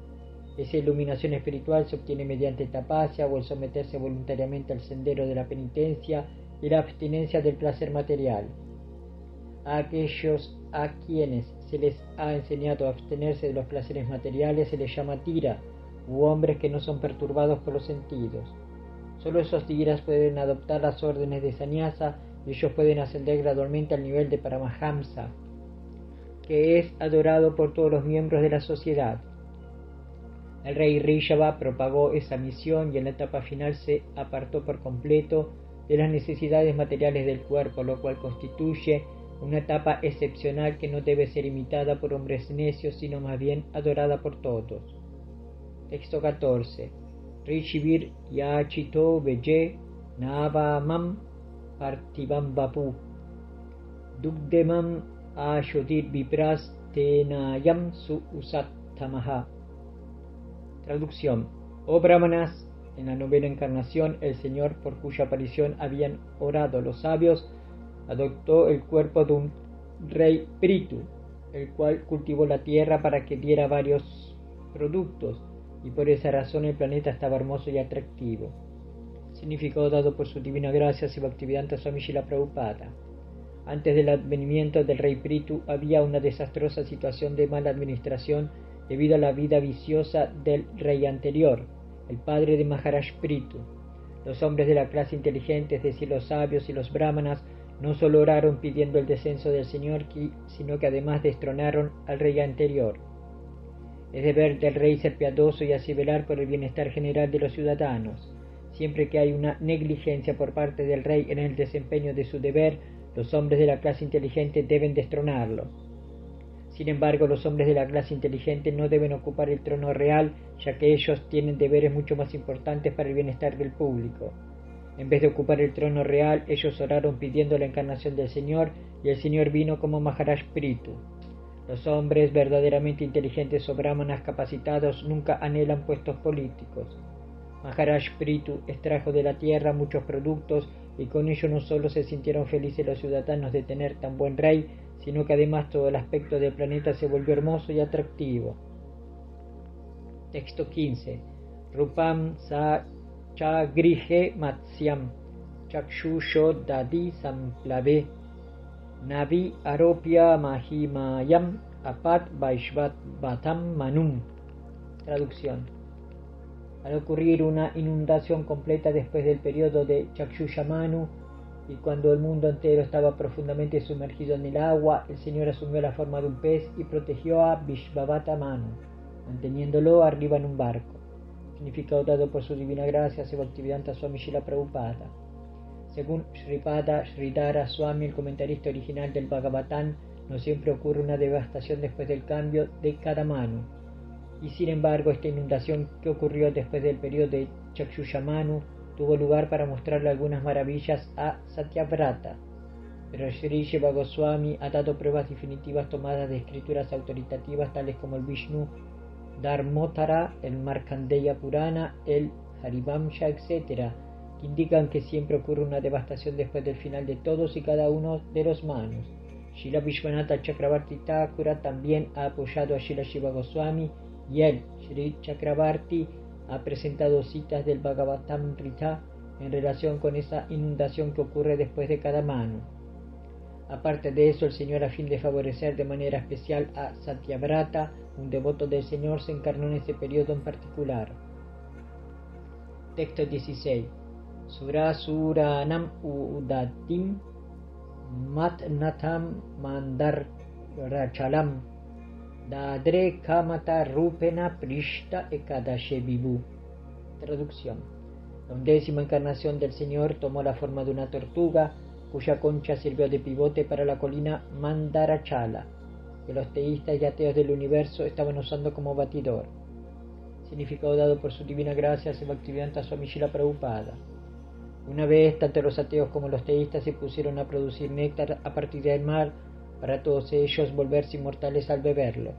Esa iluminación espiritual se obtiene mediante tapasya o el someterse voluntariamente al sendero de la penitencia y la abstinencia del placer material. A aquellos a quienes se les ha enseñado a abstenerse de los placeres materiales se les llama tira, u hombres que no son perturbados por los sentidos. Solo esos tiras pueden adoptar las órdenes de sannyasa y ellos pueden ascender gradualmente al nivel de Paramahamsa, que es adorado por todos los miembros de la sociedad. El rey Rishabha propagó esa misión y en la etapa final se apartó por completo de las necesidades materiales del cuerpo, lo cual constituye una etapa excepcional que no debe ser imitada por hombres necios, sino más bien adorada por todos. Texto 14. Rishivir yachito veje navamam partibam vapu dugdemam ashodir vipras tenayam su usattamaha. Traducción. Oh brahmanas, en la novena encarnación, el Señor, por cuya aparición habían orado los sabios, adoptó el cuerpo de un rey Prithu, el cual cultivó la tierra para que diera varios productos, y por esa razón el planeta estaba hermoso y atractivo. Significado dado por su divina gracia Bhaktivedanta Swami Srila Prabhupada. Antes del advenimiento del rey Prithu había una desastrosa situación de mala administración debido a la vida viciosa del rey anterior, el padre de Maharaj Prithu. Los hombres de la clase inteligente, es decir, los sabios y los brahmanas, no solo oraron pidiendo el descenso del Señor, sino que además destronaron al rey anterior. Es deber del rey ser piadoso y así velar por el bienestar general de los ciudadanos. Siempre que hay una negligencia por parte del rey en el desempeño de su deber, los hombres de la clase inteligente deben destronarlo. Sin embargo, los hombres de la clase inteligente no deben ocupar el trono real, ya que ellos tienen deberes mucho más importantes para el bienestar del público. En vez de ocupar el trono real, ellos oraron pidiendo la encarnación del Señor, y el Señor vino como Maharaj Prithu. Los hombres verdaderamente inteligentes o brahmanas capacitados nunca anhelan puestos políticos. Maharaj Prithu extrajo de la tierra muchos productos y con ello no solo se sintieron felices los ciudadanos de tener tan buen rey, sino que además todo el aspecto del planeta se volvió hermoso y atractivo. Texto 15. Rupam sa chagrihe matsyam chakshusho dadi samplave navi aropya mahimayam apat vaishvat vatam manum. Traducción. Al ocurrir una inundación completa después del periodo de Chakshushamanu y cuando el mundo entero estaba profundamente sumergido en el agua, el Señor asumió la forma de un pez y protegió a Vishvavata Manu, manteniéndolo arriba en un barco. Significado dado por su divina gracia Bhaktivedanta Swami Srila Prabhupada. Según Sripada Sridhara Swami, el comentarista original del Bhagavatam, no siempre ocurre una devastación después del cambio de cada Manu. y sin embargo esta inundación que ocurrió después del periodo de Chakshushamanu tuvo lugar para mostrarle algunas maravillas a Satyavrata. Pero Sri Shiva Goswami ha dado pruebas definitivas tomadas de escrituras autoritativas tales como el Vishnu Dharmotara, el Markandeya Purana, el Harivamsha, etc., que indican que siempre ocurre una devastación después del final de todos y cada uno de los manos. Srila Vishwanatha Chakravarti Thakura también ha apoyado a Srila Shiva Goswami y él, Sri Chakravarti, ha presentado citas del Bhagavatamrita en relación con esa inundación que ocurre después de cada mano. Aparte de eso, el Señor, a fin de favorecer de manera especial a Satyavrata, un devoto del Señor, se encarnó en ese periodo en particular. Texto 16. Surasuranam udatim matnatam mandarachalam dadre kamata rupena prishta ekadashe vivu. Traducción. La 11ª encarnación del Señor tomó la forma de una tortuga, cuya concha sirvió de pivote para la colina Mandarachala, que los teístas y ateos del universo estaban usando como batidor. Significado dado por su divina gracia a Bhaktivedanta Swami Srila Prabhupada. Una vez, tanto los ateos como los teístas se pusieron a producir néctar a partir del mar para todos ellos volverse inmortales al beberlo.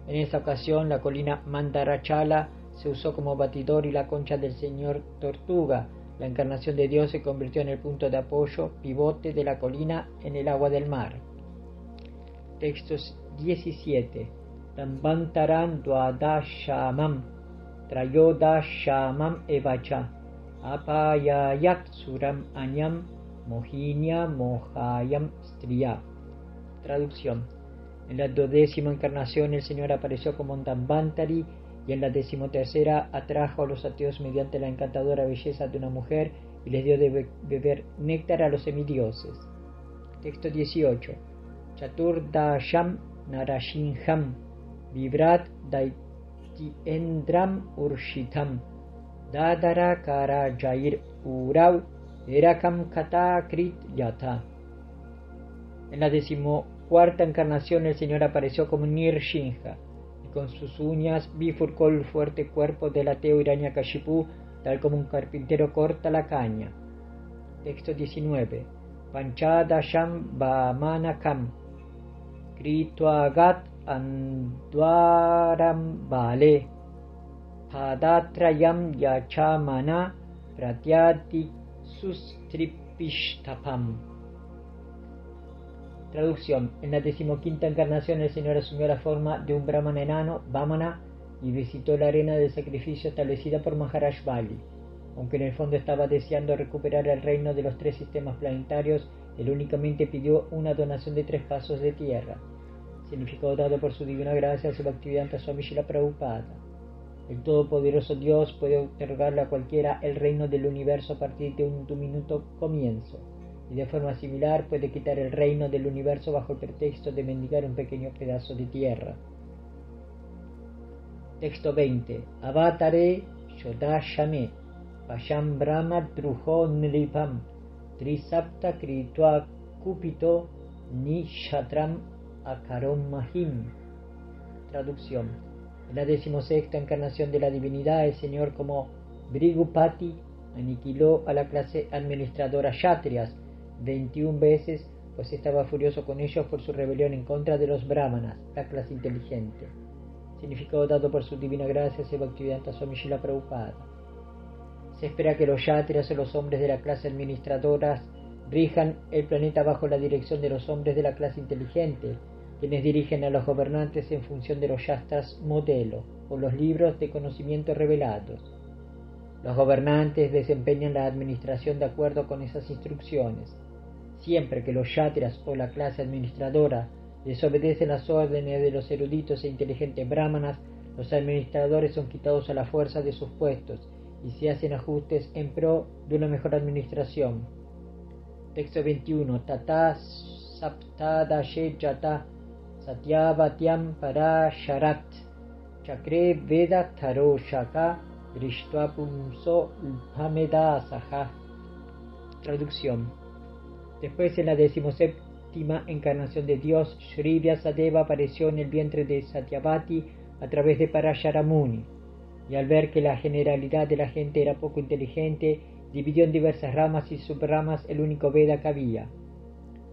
En esta ocasión, la colina Mandarachala se usó como batidor y la concha del señor Tortuga, la encarnación de Dios, se convirtió en el punto de apoyo, pivote de la colina en el agua del mar. Textos 17. Tambantaran dwadashamam trayodashamam evacha apayayat suram anyam mohinya mohayam striya. Traducción. En la 12ª encarnación el Señor apareció como un Tambantari y en la 13ª atrajo a los ateos mediante la encantadora belleza de una mujer y les dio de beber néctar a los semidioses. Texto 18. Chaturdasham narashinham vibrat daitiendram urshitam dadara kara jair urau erakam kata krit yata. En la 14ª encarnación el Señor apareció como Nirshinha y con sus uñas bifurcó el fuerte cuerpo del ateo Hiranyakashipu, tal como un carpintero corta la caña. Texto 19. Panchadasham Vamanakam Kritvagat Andwaram Vale Padatrayam Yachamana Pratyati Sustripistapam. Traducción. En la 15ª encarnación el Señor asumió la forma de un brahmana enano, Vamana, y visitó la arena del sacrificio establecida por Maharaj Bali. Aunque en el fondo estaba deseando recuperar el reino de los 3 sistemas planetarios, él únicamente pidió una donación de 3 pasos de tierra. Significado dado por su divina gracia a su Bhaktivedanta Swami Srila Prabhupada. El todopoderoso Dios puede otorgarle a cualquiera el reino del universo a partir de un diminuto comienzo, y de forma similar puede quitar el reino del universo bajo el pretexto de mendigar un pequeño pedazo de tierra. Texto 20. Avatare Shodashame Pasham Brahma Druho Nripam Trisapta Kritva Kupito Nishatram Akarom Mahim. Traducción. En la 16ª encarnación de la divinidad, el Señor como Brigupati aniquiló a la clase administradora Kshatriyas 21 veces, pues estaba furioso con ellos por su rebelión en contra de los brahmanas, la clase inteligente. Significado dado por su divina gracia a Bhaktivedanta Swami Srila Prabhupada. Se espera que los Kshatriyas o los hombres de la clase administradoras rijan el planeta bajo la dirección de los hombres de la clase inteligente, quienes dirigen a los gobernantes en función de los Shastras modelo, o los libros de conocimiento revelados. Los gobernantes desempeñan la administración de acuerdo con esas instrucciones. Siempre que los Kshatriyas o la clase administradora desobedecen las órdenes de los eruditos e inteligentes brahmanas, los administradores son quitados a la fuerza de sus puestos y se hacen ajustes en pro de una mejor administración. Texto 21. Tata saptadashe jata satyavatyam parasharat chakre veda taro shaka drishtva pumso ulpamedasaha. Traducción. Después, en la 17ª encarnación de Dios, Shri Vyasadeva apareció en el vientre de Satyavati a través de Parasharamuni, y al ver que la generalidad de la gente era poco inteligente, dividió en diversas ramas y subramas el único Veda que había.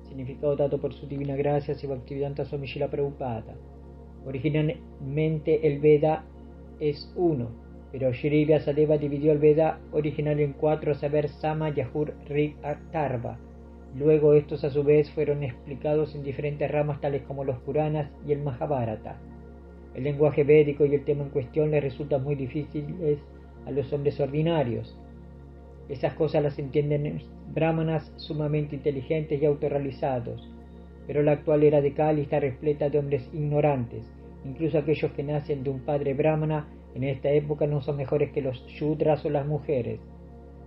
Significado dado por su divina gracia, Bhaktivedanta Swami Srila Prabhupada. Originalmente el Veda es uno, pero Shri Vyasadeva dividió el Veda original en 4, a saber Sama, Yajur, Rig, Atharva. Luego estos a su vez fueron explicados en diferentes ramas tales como los Puranas y el Mahabharata. El lenguaje védico y el tema en cuestión les resultan muy difíciles a los hombres ordinarios. Esas cosas las entienden brahmanas sumamente inteligentes y autorrealizados, pero la actual era de Kali está repleta de hombres ignorantes. Incluso aquellos que nacen de un padre brahmana en esta época no son mejores que los shudras o las mujeres.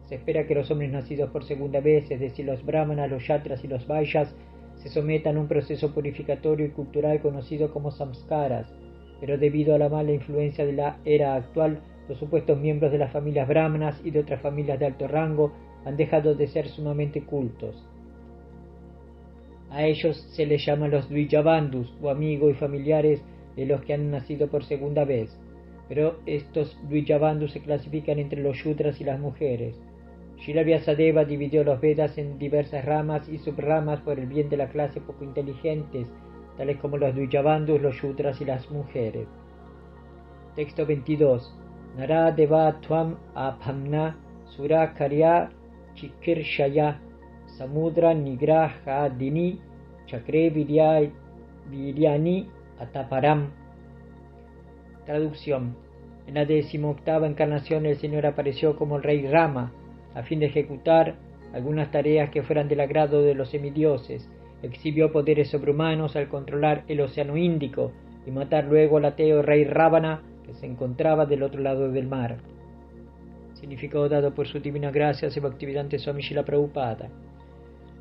Se espera que los hombres nacidos por segunda vez, es decir, los brahmanas, los yatras y los vaishyas, se sometan a un proceso purificatorio y cultural conocido como samskaras, pero debido a la mala influencia de la era actual, los supuestos miembros de las familias brahmanas y de otras familias de alto rango han dejado de ser sumamente cultos. A ellos se les llama los Dvijabandhus, o amigos y familiares de los que han nacido por segunda vez, pero estos Dvijabandhus se clasifican entre los Shudras y las mujeres. Srila Vyasadeva dividió los Vedas en diversas ramas y subramas por el bien de la clase poco inteligentes, tales como los Dvijabandhus, los Shudras y las mujeres. Texto 22. Nara deva tuam aphamna sura karya chikirshaya samudra nigraha dini chakre viryani ataparam. Traducción. En la 18ª encarnación el Señor apareció como el rey Rama, a fin de ejecutar algunas tareas que fueran del agrado de los semidioses. Exhibió poderes sobrehumanos al controlar el océano Índico y matar luego al ateo rey Ravana, que se encontraba del otro lado del mar. Significado dado por su divina gracia, Bhaktivedanta Swami Srila Prabhupada.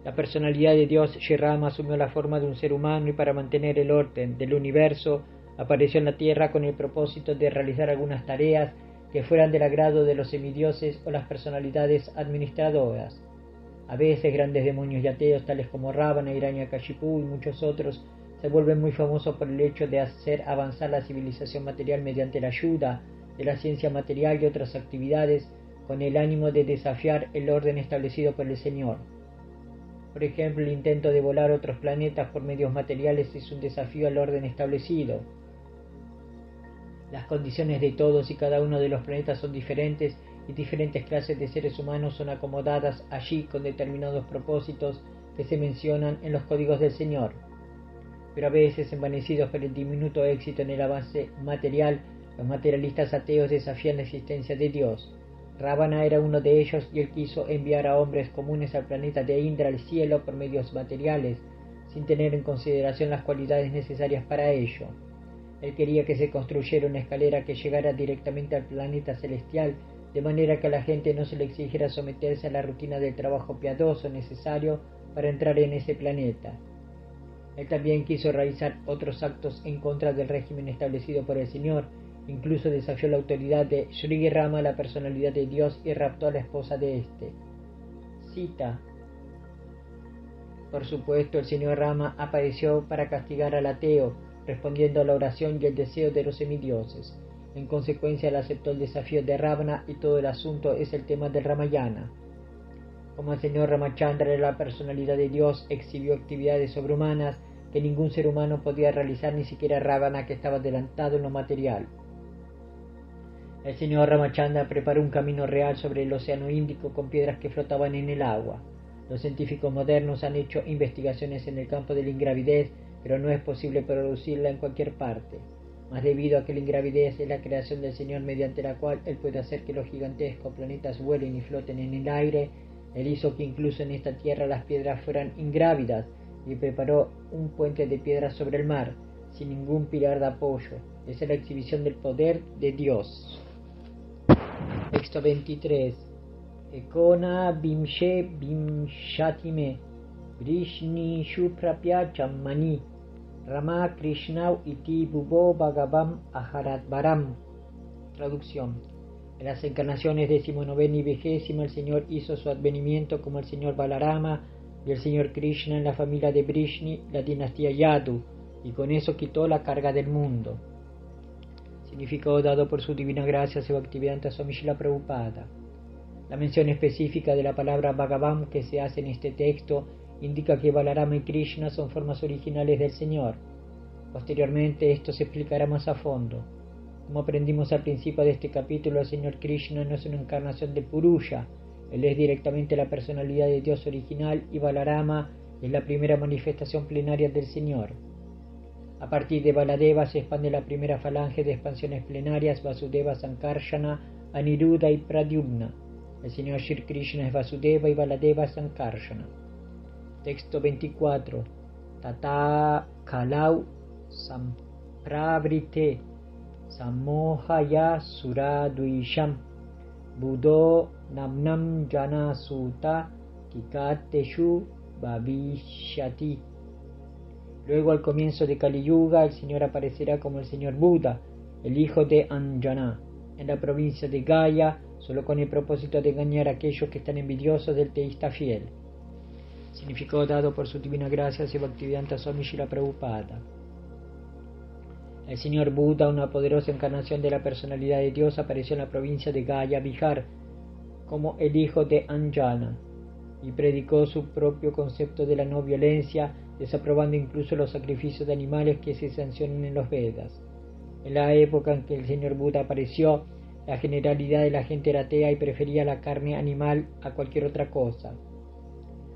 La personalidad de Dios, Shri Rama, asumió la forma de un ser humano y para mantener el orden del universo apareció en la tierra con el propósito de realizar algunas tareas que fueran del agrado de los semidioses o las personalidades administradoras. A veces grandes demonios y ateos tales como Ravana, Hiranyakashipu y muchos otros se vuelven muy famosos por el hecho de hacer avanzar la civilización material mediante la ayuda de la ciencia material y otras actividades con el ánimo de desafiar el orden establecido por el Señor. Por ejemplo, el intento de volar otros planetas por medios materiales es un desafío al orden establecido. Las condiciones de todos y cada uno de los planetas son diferentes y diferentes clases de seres humanos son acomodadas allí con determinados propósitos que se mencionan en los códigos del Señor. Pero a veces, envanecidos por el diminuto éxito en el avance material, los materialistas ateos desafían la existencia de Dios. Ravana era uno de ellos y él quiso enviar a hombres comunes al planeta de Indra al cielo por medios materiales, sin tener en consideración las cualidades necesarias para ello. Él quería que se construyera una escalera que llegara directamente al planeta celestial, de manera que a la gente no se le exigiera someterse a la rutina del trabajo piadoso necesario para entrar en ese planeta. Él también quiso realizar otros actos en contra del régimen establecido por el Señor, incluso desafió la autoridad de Sri Rama, la personalidad de Dios, y raptó a la esposa de éste. Cita. Por supuesto, el Señor Rama apareció para castigar al ateo, respondiendo a la oración y el deseo de los semidioses. En consecuencia, él aceptó el desafío de Ravana y todo el asunto es el tema del Ramayana. Como el Señor Ramachandra era la personalidad de Dios, exhibió actividades sobrehumanas que ningún ser humano podía realizar, ni siquiera Ravana, que estaba adelantado en lo material. El Señor Ramachandra preparó un camino real sobre el océano Índico con piedras que flotaban en el agua. Los científicos modernos han hecho investigaciones en el campo de la ingravidez, pero no es posible producirla en cualquier parte. Mas debido a que la ingravidez es la creación del Señor mediante la cual Él puede hacer que los gigantescos planetas vuelen y floten en el aire, Él hizo que incluso en esta tierra las piedras fueran ingrávidas y preparó un puente de piedras sobre el mar, sin ningún pilar de apoyo. Esa es la exhibición del poder de Dios. Texto 23. Ekona bimshe bimshatime Vrishni Shuprapya Chammani Rama Krishnau iti Bubo Bhagavam Aharatvaram. Traducción. En las encarnaciones 19ª y 20ª el Señor hizo su advenimiento como el Señor Balarama y el Señor Krishna en la familia de Vrishni, la dinastía Yadu, y con eso quitó la carga del mundo. Significado dado por su divina gracia Bhaktivedanta Swami Srila Prabhupada. La mención específica de la palabra Bhagavan que se hace en este texto indica que Balarama y Krishna son formas originales del Señor. Posteriormente esto se explicará más a fondo. Como aprendimos al principio de este capítulo, el Señor Krishna no es una encarnación de Purusha, Él es directamente la personalidad de Dios original y Balarama es la primera manifestación plenaria del Señor. A partir de Baladeva se expande la primera falange de expansiones plenarias Vasudeva, Sankarsana, Aniruddha y Pradyumna. El Señor Shri Krishna es Vasudeva y Baladeva Sankarsana. Texto 24. Tata Kalau Sampravrite Samohaya Suraduisham Buddho Namnam Jana Sutta Kikateshu Bhavishyati. Luego, al comienzo de Kali Yuga, el Señor aparecerá como el Señor Buda, el hijo de Anjana, en la provincia de Gaya, solo con el propósito de engañar a aquellos que están envidiosos del teísta fiel. Significado dado por su divina gracia Bhaktivedanta Swami Srila Prabhupada. El Señor Buda, una poderosa encarnación de la personalidad de Dios, apareció en la provincia de Gaya, Bihar, como el hijo de Anjana, y predicó su propio concepto de la no violencia, desaprobando incluso los sacrificios de animales que se sancionan en los Vedas. En la época en que el Señor Buda apareció, la generalidad de la gente era atea y prefería la carne animal a cualquier otra cosa.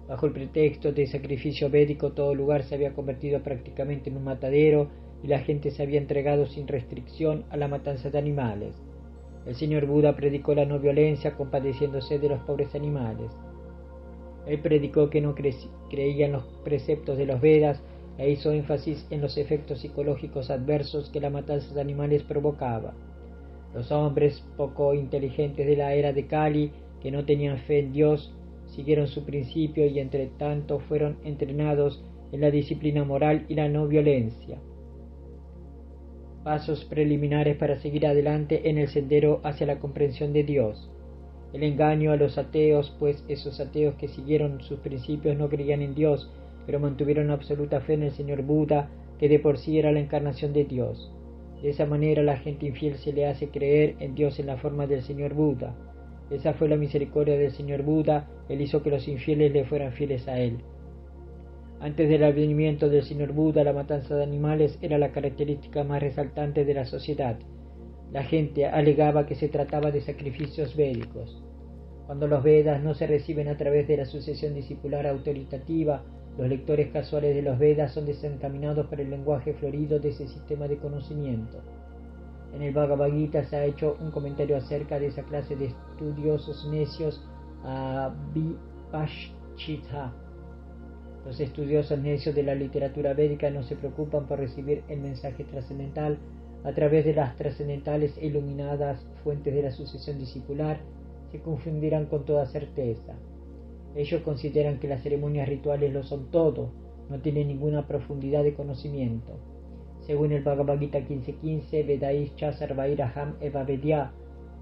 Bajo el pretexto de sacrificio védico, todo lugar se había convertido prácticamente en un matadero y la gente se había entregado sin restricción a la matanza de animales. El Señor Buda predicó la no violencia, compadeciéndose de los pobres animales. Él predicó que no creía en los preceptos de los Vedas e hizo énfasis en los efectos psicológicos adversos que la matanza de animales provocaba. Los hombres poco inteligentes de la era de Kali, que no tenían fe en Dios, siguieron su principio y entre tanto fueron entrenados en la disciplina moral y la no violencia. Pasos preliminares para seguir adelante en el sendero hacia la comprensión de Dios. El engaño a los ateos, pues esos ateos que siguieron sus principios no creían en Dios, pero mantuvieron absoluta fe en el Señor Buda, que de por sí era la encarnación de Dios. De esa manera la gente infiel se le hace creer en Dios en la forma del Señor Buda. Esa fue la misericordia del Señor Buda, Él hizo que los infieles le fueran fieles a Él. Antes del advenimiento del Señor Buda, la matanza de animales era la característica más resaltante de la sociedad. La gente alegaba que se trataba de sacrificios védicos. Cuando los Vedas no se reciben a través de la sucesión discipular autoritativa, los lectores casuales de los Vedas son desencaminados por el lenguaje florido de ese sistema de conocimiento. En el Bhagavad Gita se ha hecho un comentario acerca de esa clase de estudiosos necios Vipashchita. Los estudiosos necios de la literatura védica no se preocupan por recibir el mensaje trascendental a través de las trascendentales e iluminadas fuentes de la sucesión discipular, se confundirán con toda certeza. Ellos consideran que las ceremonias rituales lo son todo, no tienen ninguna profundidad de conocimiento. Según el Bhagavad Gita 15.15, Vedaischa Sarvairaham Eva Vedya,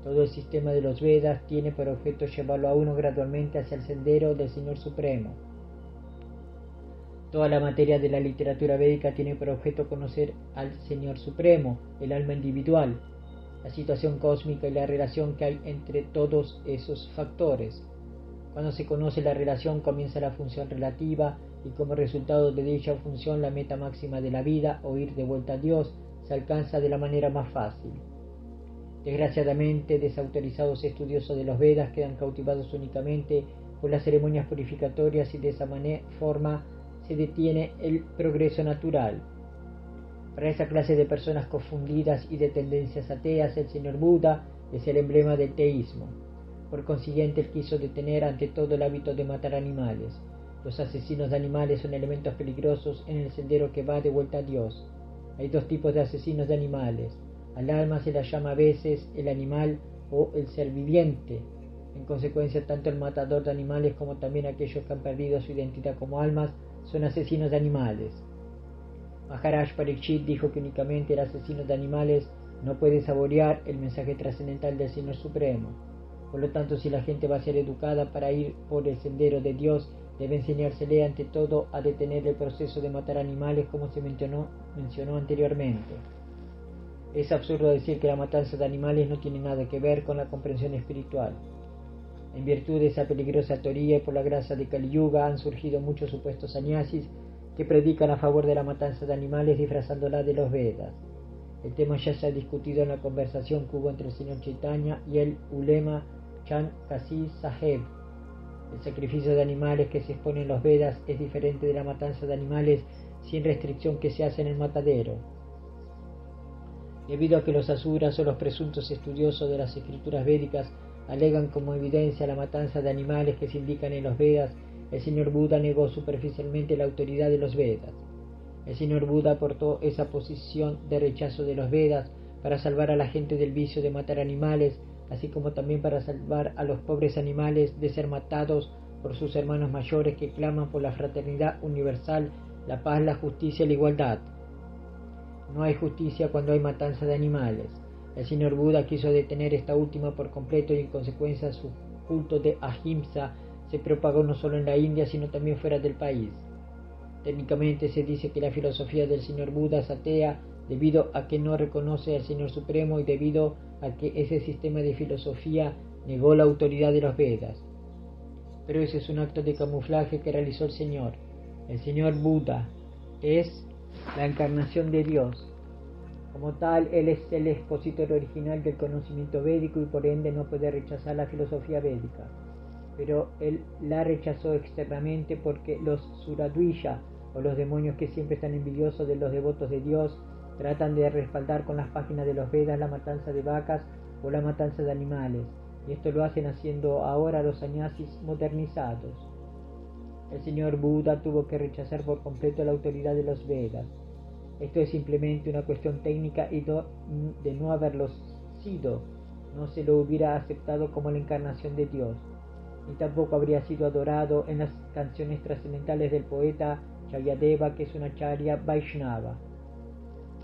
todo el sistema de los Vedas tiene por objeto llevarlo a uno gradualmente hacia el sendero del Señor Supremo. Toda la materia de la literatura védica tiene por objeto conocer al Señor Supremo, el alma individual, la situación cósmica y la relación que hay entre todos esos factores. Cuando se conoce la relación comienza la función relativa y como resultado de dicha función la meta máxima de la vida, o ir de vuelta a Dios, se alcanza de la manera más fácil. Desgraciadamente, desautorizados estudiosos de los Vedas quedan cautivados únicamente por las ceremonias purificatorias y de esa forma se detiene el progreso natural. Para esa clase de personas confundidas y de tendencias ateas, el Señor Buda es el emblema del teísmo. Por consiguiente, él quiso detener ante todo el hábito de matar animales. Los asesinos de animales son elementos peligrosos en el sendero que va de vuelta a Dios. Hay dos tipos de asesinos de animales. Al alma se la llama a veces el animal o el ser viviente. En consecuencia, tanto el matador de animales como también aquellos que han perdido su identidad como almas son asesinos de animales. Maharaj Parikshit dijo que únicamente el asesino de animales no puede saborear el mensaje trascendental del Señor Supremo. Por lo tanto, si la gente va a ser educada para ir por el sendero de Dios, debe enseñársele ante todo a detener el proceso de matar animales como se mencionó anteriormente. Es absurdo decir que la matanza de animales no tiene nada que ver con la comprensión espiritual. En virtud de esa peligrosa teoría y por la gracia de Kali Yuga han surgido muchos supuestos sannyasis que predican a favor de la matanza de animales disfrazándola de los Vedas. El tema ya se ha discutido en la conversación que hubo entre el señor Chaitanya y el ulema Chan Kasi Saheb. El sacrificio de animales que se expone en los Vedas es diferente de la matanza de animales sin restricción que se hace en el matadero. Debido a que los asuras o los presuntos estudiosos de las escrituras védicas alegan como evidencia la matanza de animales que se indican en los Vedas, el señor Buda negó superficialmente la autoridad de los Vedas. El señor Buda aportó esa posición de rechazo de los Vedas para salvar a la gente del vicio de matar animales, así como también para salvar a los pobres animales de ser matados por sus hermanos mayores que claman por la fraternidad universal, la paz, la justicia y la igualdad. No hay justicia cuando hay matanza de animales. El señor Buda quiso detener esta última por completo y en consecuencia su culto de Ahimsa se propagó no solo en la India sino también fuera del país. Técnicamente se dice que la filosofía del señor Buda es atea debido a que no reconoce al Señor Supremo y debido a que ese sistema de filosofía negó la autoridad de los Vedas. Pero ese es un acto de camuflaje que realizó el Señor. El señor Buda es la encarnación de Dios. Como tal, él es el expositor original del conocimiento védico y por ende no puede rechazar la filosofía védica. Pero él la rechazó externamente porque los Suradvisha, o los demonios que siempre están envidiosos de los devotos de Dios, tratan de respaldar con las páginas de los Vedas la matanza de vacas o la matanza de animales, y esto lo hacen haciendo ahora los sannyasis modernizados. El señor Buda tuvo que rechazar por completo la autoridad de los Vedas. Esto es simplemente una cuestión técnica y de no haberlo sido, no se lo hubiera aceptado como la encarnación de Dios, ni tampoco habría sido adorado en las canciones trascendentales del poeta Jayadeva, que es una acharya Vaishnava.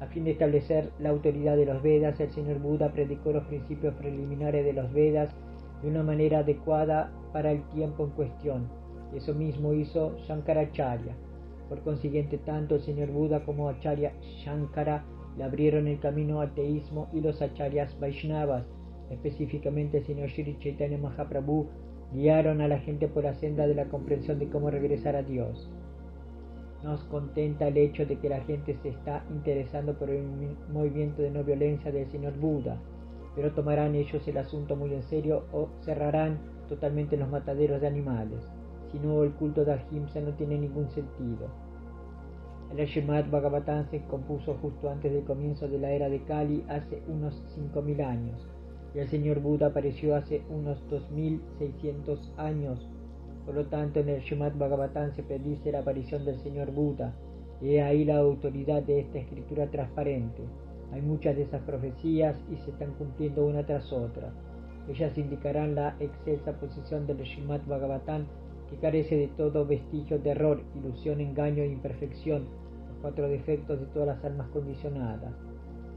A fin de establecer la autoridad de los Vedas, el señor Buda predicó los principios preliminares de los Vedas de una manera adecuada para el tiempo en cuestión. Eso mismo hizo Shankaracharya. Por consiguiente, tanto el señor Buda como Acharya Shankara le abrieron el camino al teísmo y los acharyas Vaishnavas, específicamente el señor Sri Chaitanya Mahaprabhu, guiaron a la gente por la senda de la comprensión de cómo regresar a Dios. Nos contenta el hecho de que la gente se está interesando por el movimiento de no violencia del señor Buda, pero tomarán ellos el asunto muy en serio o cerrarán totalmente los mataderos de animales. Si no, el culto de Ahimsa no tiene ningún sentido. El Srimad Bhagavatam se compuso justo antes del comienzo de la era de Kali, hace unos 5.000 años, y el señor Buda apareció hace unos 2.600 años. Por lo tanto, en el Srimad Bhagavatam se predice la aparición del señor Buda, y he ahí la autoridad de esta escritura transparente. Hay muchas de esas profecías y se están cumpliendo una tras otra. Ellas indicarán la excelsa posición del Srimad Bhagavatam, que carece de todo vestigio de error, ilusión, engaño e imperfección, los 4 defectos de todas las almas condicionadas.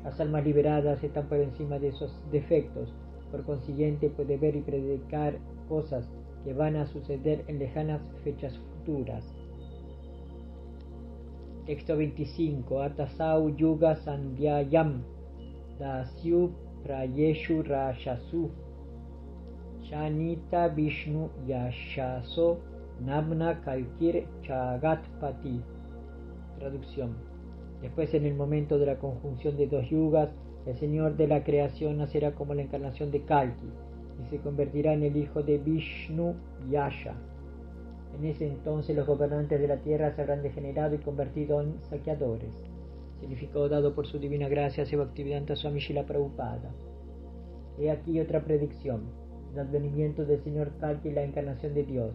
Las almas liberadas están por encima de esos defectos, por consiguiente puede ver y predicar cosas que van a suceder en lejanas fechas futuras. Texto 25. Atasau Yuga Sandhyayam Dasyu Prayeshu Rashasu Shanita Vishnu Yashaso Namna Kalkir Chagatpati. Traducción. Después, en el momento de la conjunción de 2 yugas, el Señor de la creación nacerá como la encarnación de Kalki y se convertirá en el hijo de Vishnu Yasha. En ese entonces los gobernantes de la tierra se habrán degenerado y convertido en saqueadores. Significado dado por su divina gracia Seva Bhaktivedanta Swami Srila Prabhupada. He aquí otra predicción. El advenimiento del señor Kalki, la encarnación de Dios.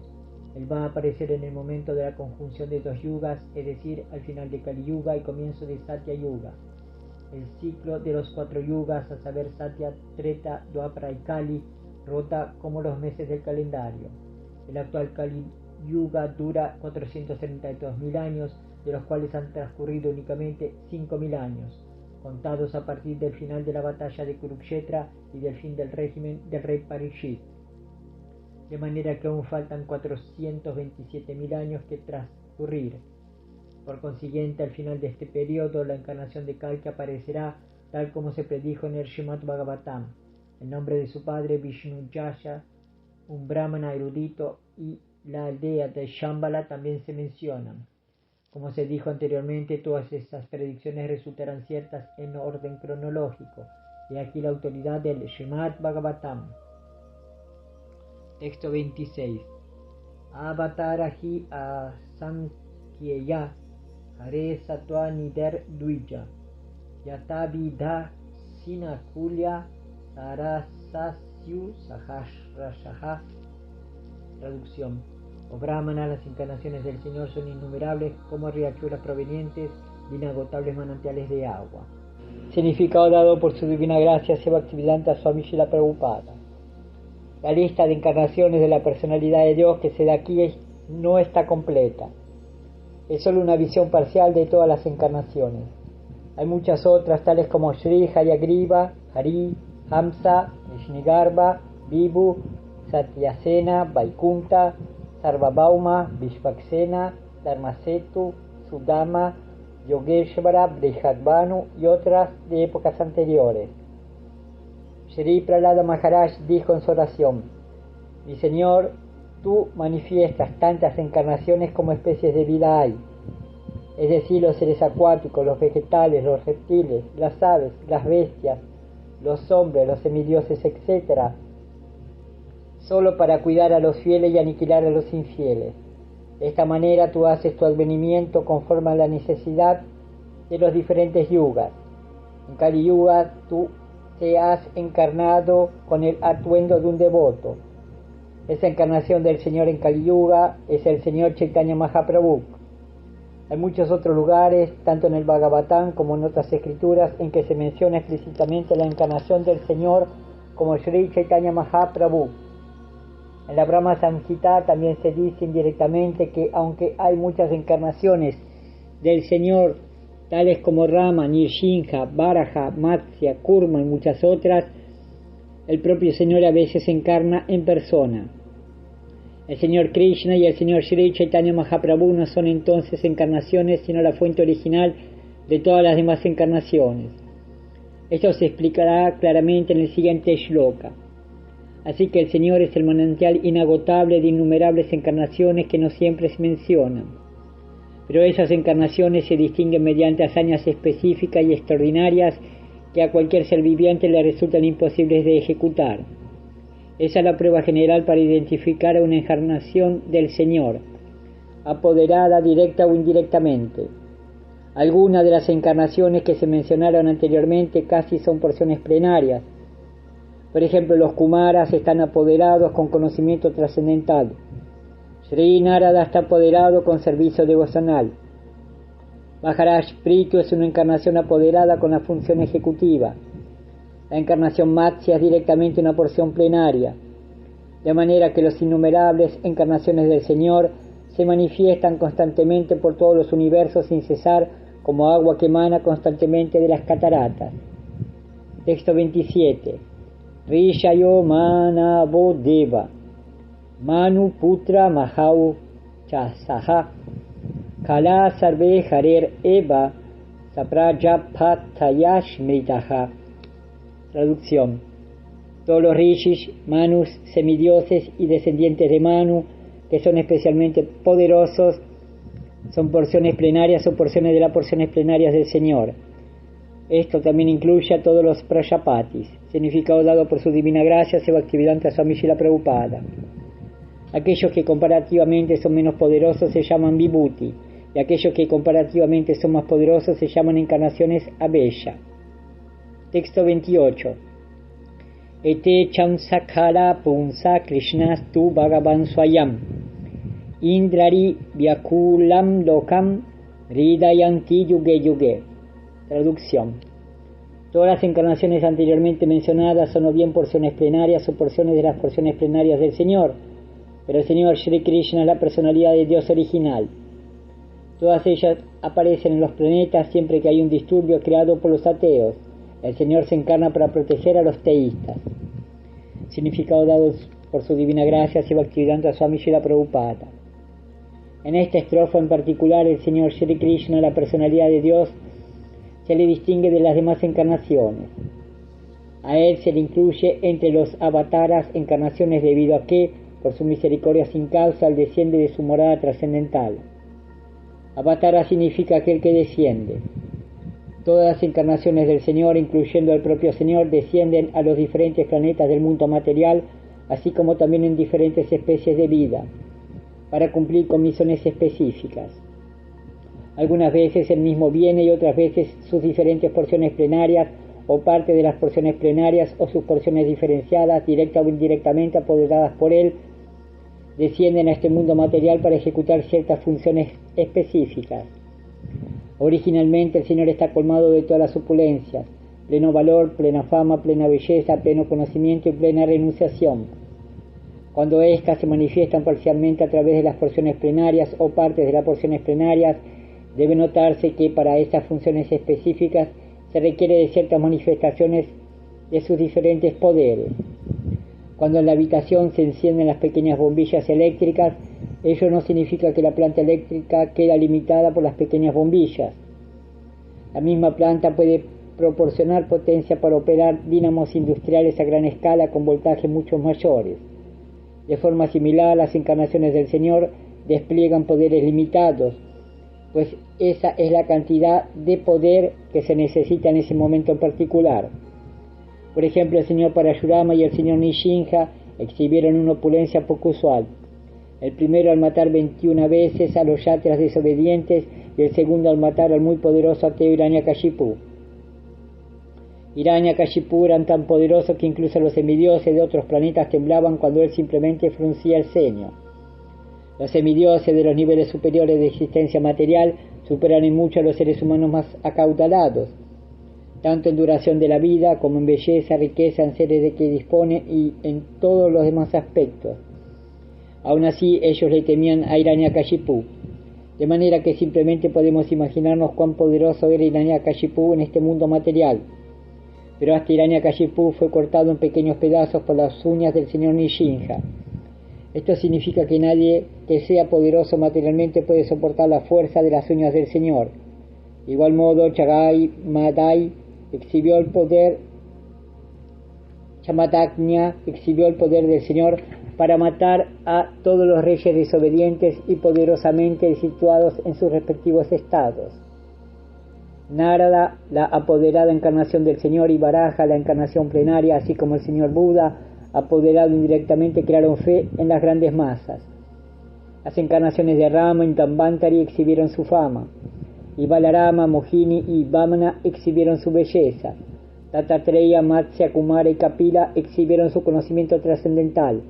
Él va a aparecer en el momento de la conjunción de 2 yugas, es decir, al final de Kali Yuga y comienzo de Satya Yuga. El ciclo de los 4 yugas, a saber Satya, Treta, Dwapara y Kali, rota como los meses del calendario. El actual Kali Yuga dura 432.000 años, de los cuales han transcurrido únicamente 5.000 años, contados a partir del final de la batalla de Kurukshetra y del fin del régimen del rey Parikshit. De manera que aún faltan 427.000 años que transcurrir. Por consiguiente, al final de este periodo, la encarnación de Kalki aparecerá tal como se predijo en el Srimad Bhagavatam. El nombre de su padre Vishnu Yasha, un brahmana erudito, y la aldea de Shambhala también se mencionan. Como se dijo anteriormente, todas estas predicciones resultarán ciertas en orden cronológico. Y aquí la autoridad del Srimad Bhagavatam. Texto 26. Avatarahi asankyeya hare satva nider duija yatavidha sinakulya sarasasyu sahasrashaha. Traducción. Oh Brahmana, las encarnaciones del Señor son innumerables como riachuelas provenientes de inagotables manantiales de agua. Significado dado por su divina gracia Seva Bhaktivedanta Swami Srila Prabhupada. La lista de encarnaciones de la personalidad de Dios que se da aquí no está completa. Es solo una visión parcial de todas las encarnaciones. Hay muchas otras, tales como Sri, Hayagriva, Hari, Hamsa, Vishnigarbha, Vibhu, Satyasena, Vaikunta, Sarvabhauma, Vishvaksena, Dharmasetu, Sudama, Yogeshvara, Brihadbhanu y otras de épocas anteriores. Shri Prahlada Maharaj dijo en su oración: Mi Señor, tú manifiestas tantas encarnaciones como especies de vida hay, es decir, los seres acuáticos, los vegetales, los reptiles, las aves, las bestias, los hombres, los semidioses, etc., solo para cuidar a los fieles y aniquilar a los infieles. De esta manera tú haces tu advenimiento conforme a la necesidad de los diferentes yugas. En Kali Yuga tú te has encarnado con el atuendo de un devoto. Esa encarnación del Señor en Kali Yuga es el Señor Chaitanya Mahaprabhu. Hay muchos otros lugares, tanto en el Bhagavatam como en otras escrituras, en que se menciona explícitamente la encarnación del Señor como Sri Chaitanya Mahaprabhu. En la Brahma Samhita también se dice indirectamente que aunque hay muchas encarnaciones del Señor, tales como Rama, Nrsimha, Varaha, Matsya, Kurma y muchas otras, el propio Señor a veces encarna en persona. El Señor Krishna y el Señor Sri Chaitanya Mahaprabhu no son entonces encarnaciones, sino la fuente original de todas las demás encarnaciones. Esto se explicará claramente en el siguiente shloka. Así que el Señor es el manantial inagotable de innumerables encarnaciones que no siempre se mencionan. Pero esas encarnaciones se distinguen mediante hazañas específicas y extraordinarias que a cualquier ser viviente le resultan imposibles de ejecutar. Esa es la prueba general para identificar a una encarnación del Señor, apoderada directa o indirectamente. Algunas de las encarnaciones que se mencionaron anteriormente casi son porciones plenarias. Por ejemplo, los Kumaras están apoderados con conocimiento trascendental. Sri Narada está apoderado con servicio devocional. Maharaj Prithu es una encarnación apoderada con la función ejecutiva. La encarnación Matsya es directamente una porción plenaria. De manera que las innumerables encarnaciones del Señor se manifiestan constantemente por todos los universos sin cesar, como agua que emana constantemente de las cataratas. Texto 27. Rishayo Manavo Deva Manu Putra Mahau Chasaha Kala Sarve Harer Eva Saprajapatayashmritaha. Traducción. Todos los rishis, manus, semidioses y descendientes de Manu, que son especialmente poderosos, son porciones plenarias o porciones de las porciones plenarias del Señor. Esto también incluye a todos los Prajapatis, significado dado por su divina gracia Seva Bhaktivedanta Swami Srila Prabhupada. Aquellos que comparativamente son menos poderosos se llaman Vibhuti, y aquellos que comparativamente son más poderosos se llaman encarnaciones Abella. Texto 28. Ete chamsakala punsa krishnastu bhagavan swayam indrari vyakulam lokam ridayanti yuge yuge. Traducción. Todas las encarnaciones anteriormente mencionadas son o bien porciones plenarias o porciones de las porciones plenarias del Señor, pero el Señor Shri Krishna es la personalidad de Dios original. Todas ellas aparecen en los planetas siempre que hay un disturbio creado por los ateos. El Señor se encarna para proteger a los teístas. Significado dado por su divina gracia Seva Bhaktivedanta Swami Srila Prabhupada. En esta estrofa en particular, el Señor Shri Krishna, la personalidad de Dios, se le distingue de las demás encarnaciones. A él se le incluye entre los avataras encarnaciones debido a que, por su misericordia sin causa, él desciende de su morada trascendental. Avatara significa aquel que desciende. Todas las encarnaciones del Señor, incluyendo al propio Señor, descienden a los diferentes planetas del mundo material, así como también en diferentes especies de vida, para cumplir con misiones específicas. Algunas veces él mismo viene y otras veces sus diferentes porciones plenarias o parte de las porciones plenarias o sus porciones diferenciadas, directa o indirectamente apoderadas por él, descienden a este mundo material para ejecutar ciertas funciones específicas. Originalmente el Señor está colmado de todas las opulencias, pleno valor, plena fama, plena belleza, pleno conocimiento y plena renunciación. Cuando éstas se manifiestan parcialmente a través de las porciones plenarias o partes de las porciones plenarias, debe notarse que para estas funciones específicas se requiere de ciertas manifestaciones de sus diferentes poderes. Cuando en la habitación se encienden las pequeñas bombillas eléctricas, ello no significa que la planta eléctrica queda limitada por las pequeñas bombillas. La misma planta puede proporcionar potencia para operar dínamos industriales a gran escala con voltajes mucho mayores. De forma similar, las encarnaciones del Señor despliegan poderes limitados, pues esa es la cantidad de poder que se necesita en ese momento en particular. Por ejemplo, el señor Parashurama y el señor Nishinja exhibieron una opulencia poco usual. El primero al matar 21 veces a los yatras desobedientes y el segundo al matar al muy poderoso ateo Hiranyakashipu. Hiranyakashipu eran tan poderosos que incluso los semidioses de otros planetas temblaban cuando él simplemente fruncía el ceño. Los semidioses de los niveles superiores de existencia material superan en mucho a los seres humanos más acaudalados, tanto en duración de la vida como en belleza, riqueza, en seres de que dispone y en todos los demás aspectos. Aún así, ellos le temían a Hiranyakashipu, de manera que simplemente podemos imaginarnos cuán poderoso era Hiranyakashipu en este mundo material. Pero hasta Hiranyakashipu fue cortado en pequeños pedazos por las uñas del señor Nishinja. Esto significa que nadie que sea poderoso materialmente puede soportar la fuerza de las uñas del Señor. De igual modo, Chagai Madai exhibió el poder, Chamatagnya exhibió el poder del Señor para matar a todos los reyes desobedientes y poderosamente situados en sus respectivos estados. Narada, la apoderada encarnación del Señor, y Varaja, la encarnación plenaria, así como el Señor Buda, apoderado indirectamente, crearon fe en las grandes masas. Las encarnaciones de Rama y Dambantari exhibieron su fama, y Balarama, Mohini y Vamana exhibieron su belleza. Dattatreya, Matsya, Kumara y Kapila exhibieron su conocimiento trascendental.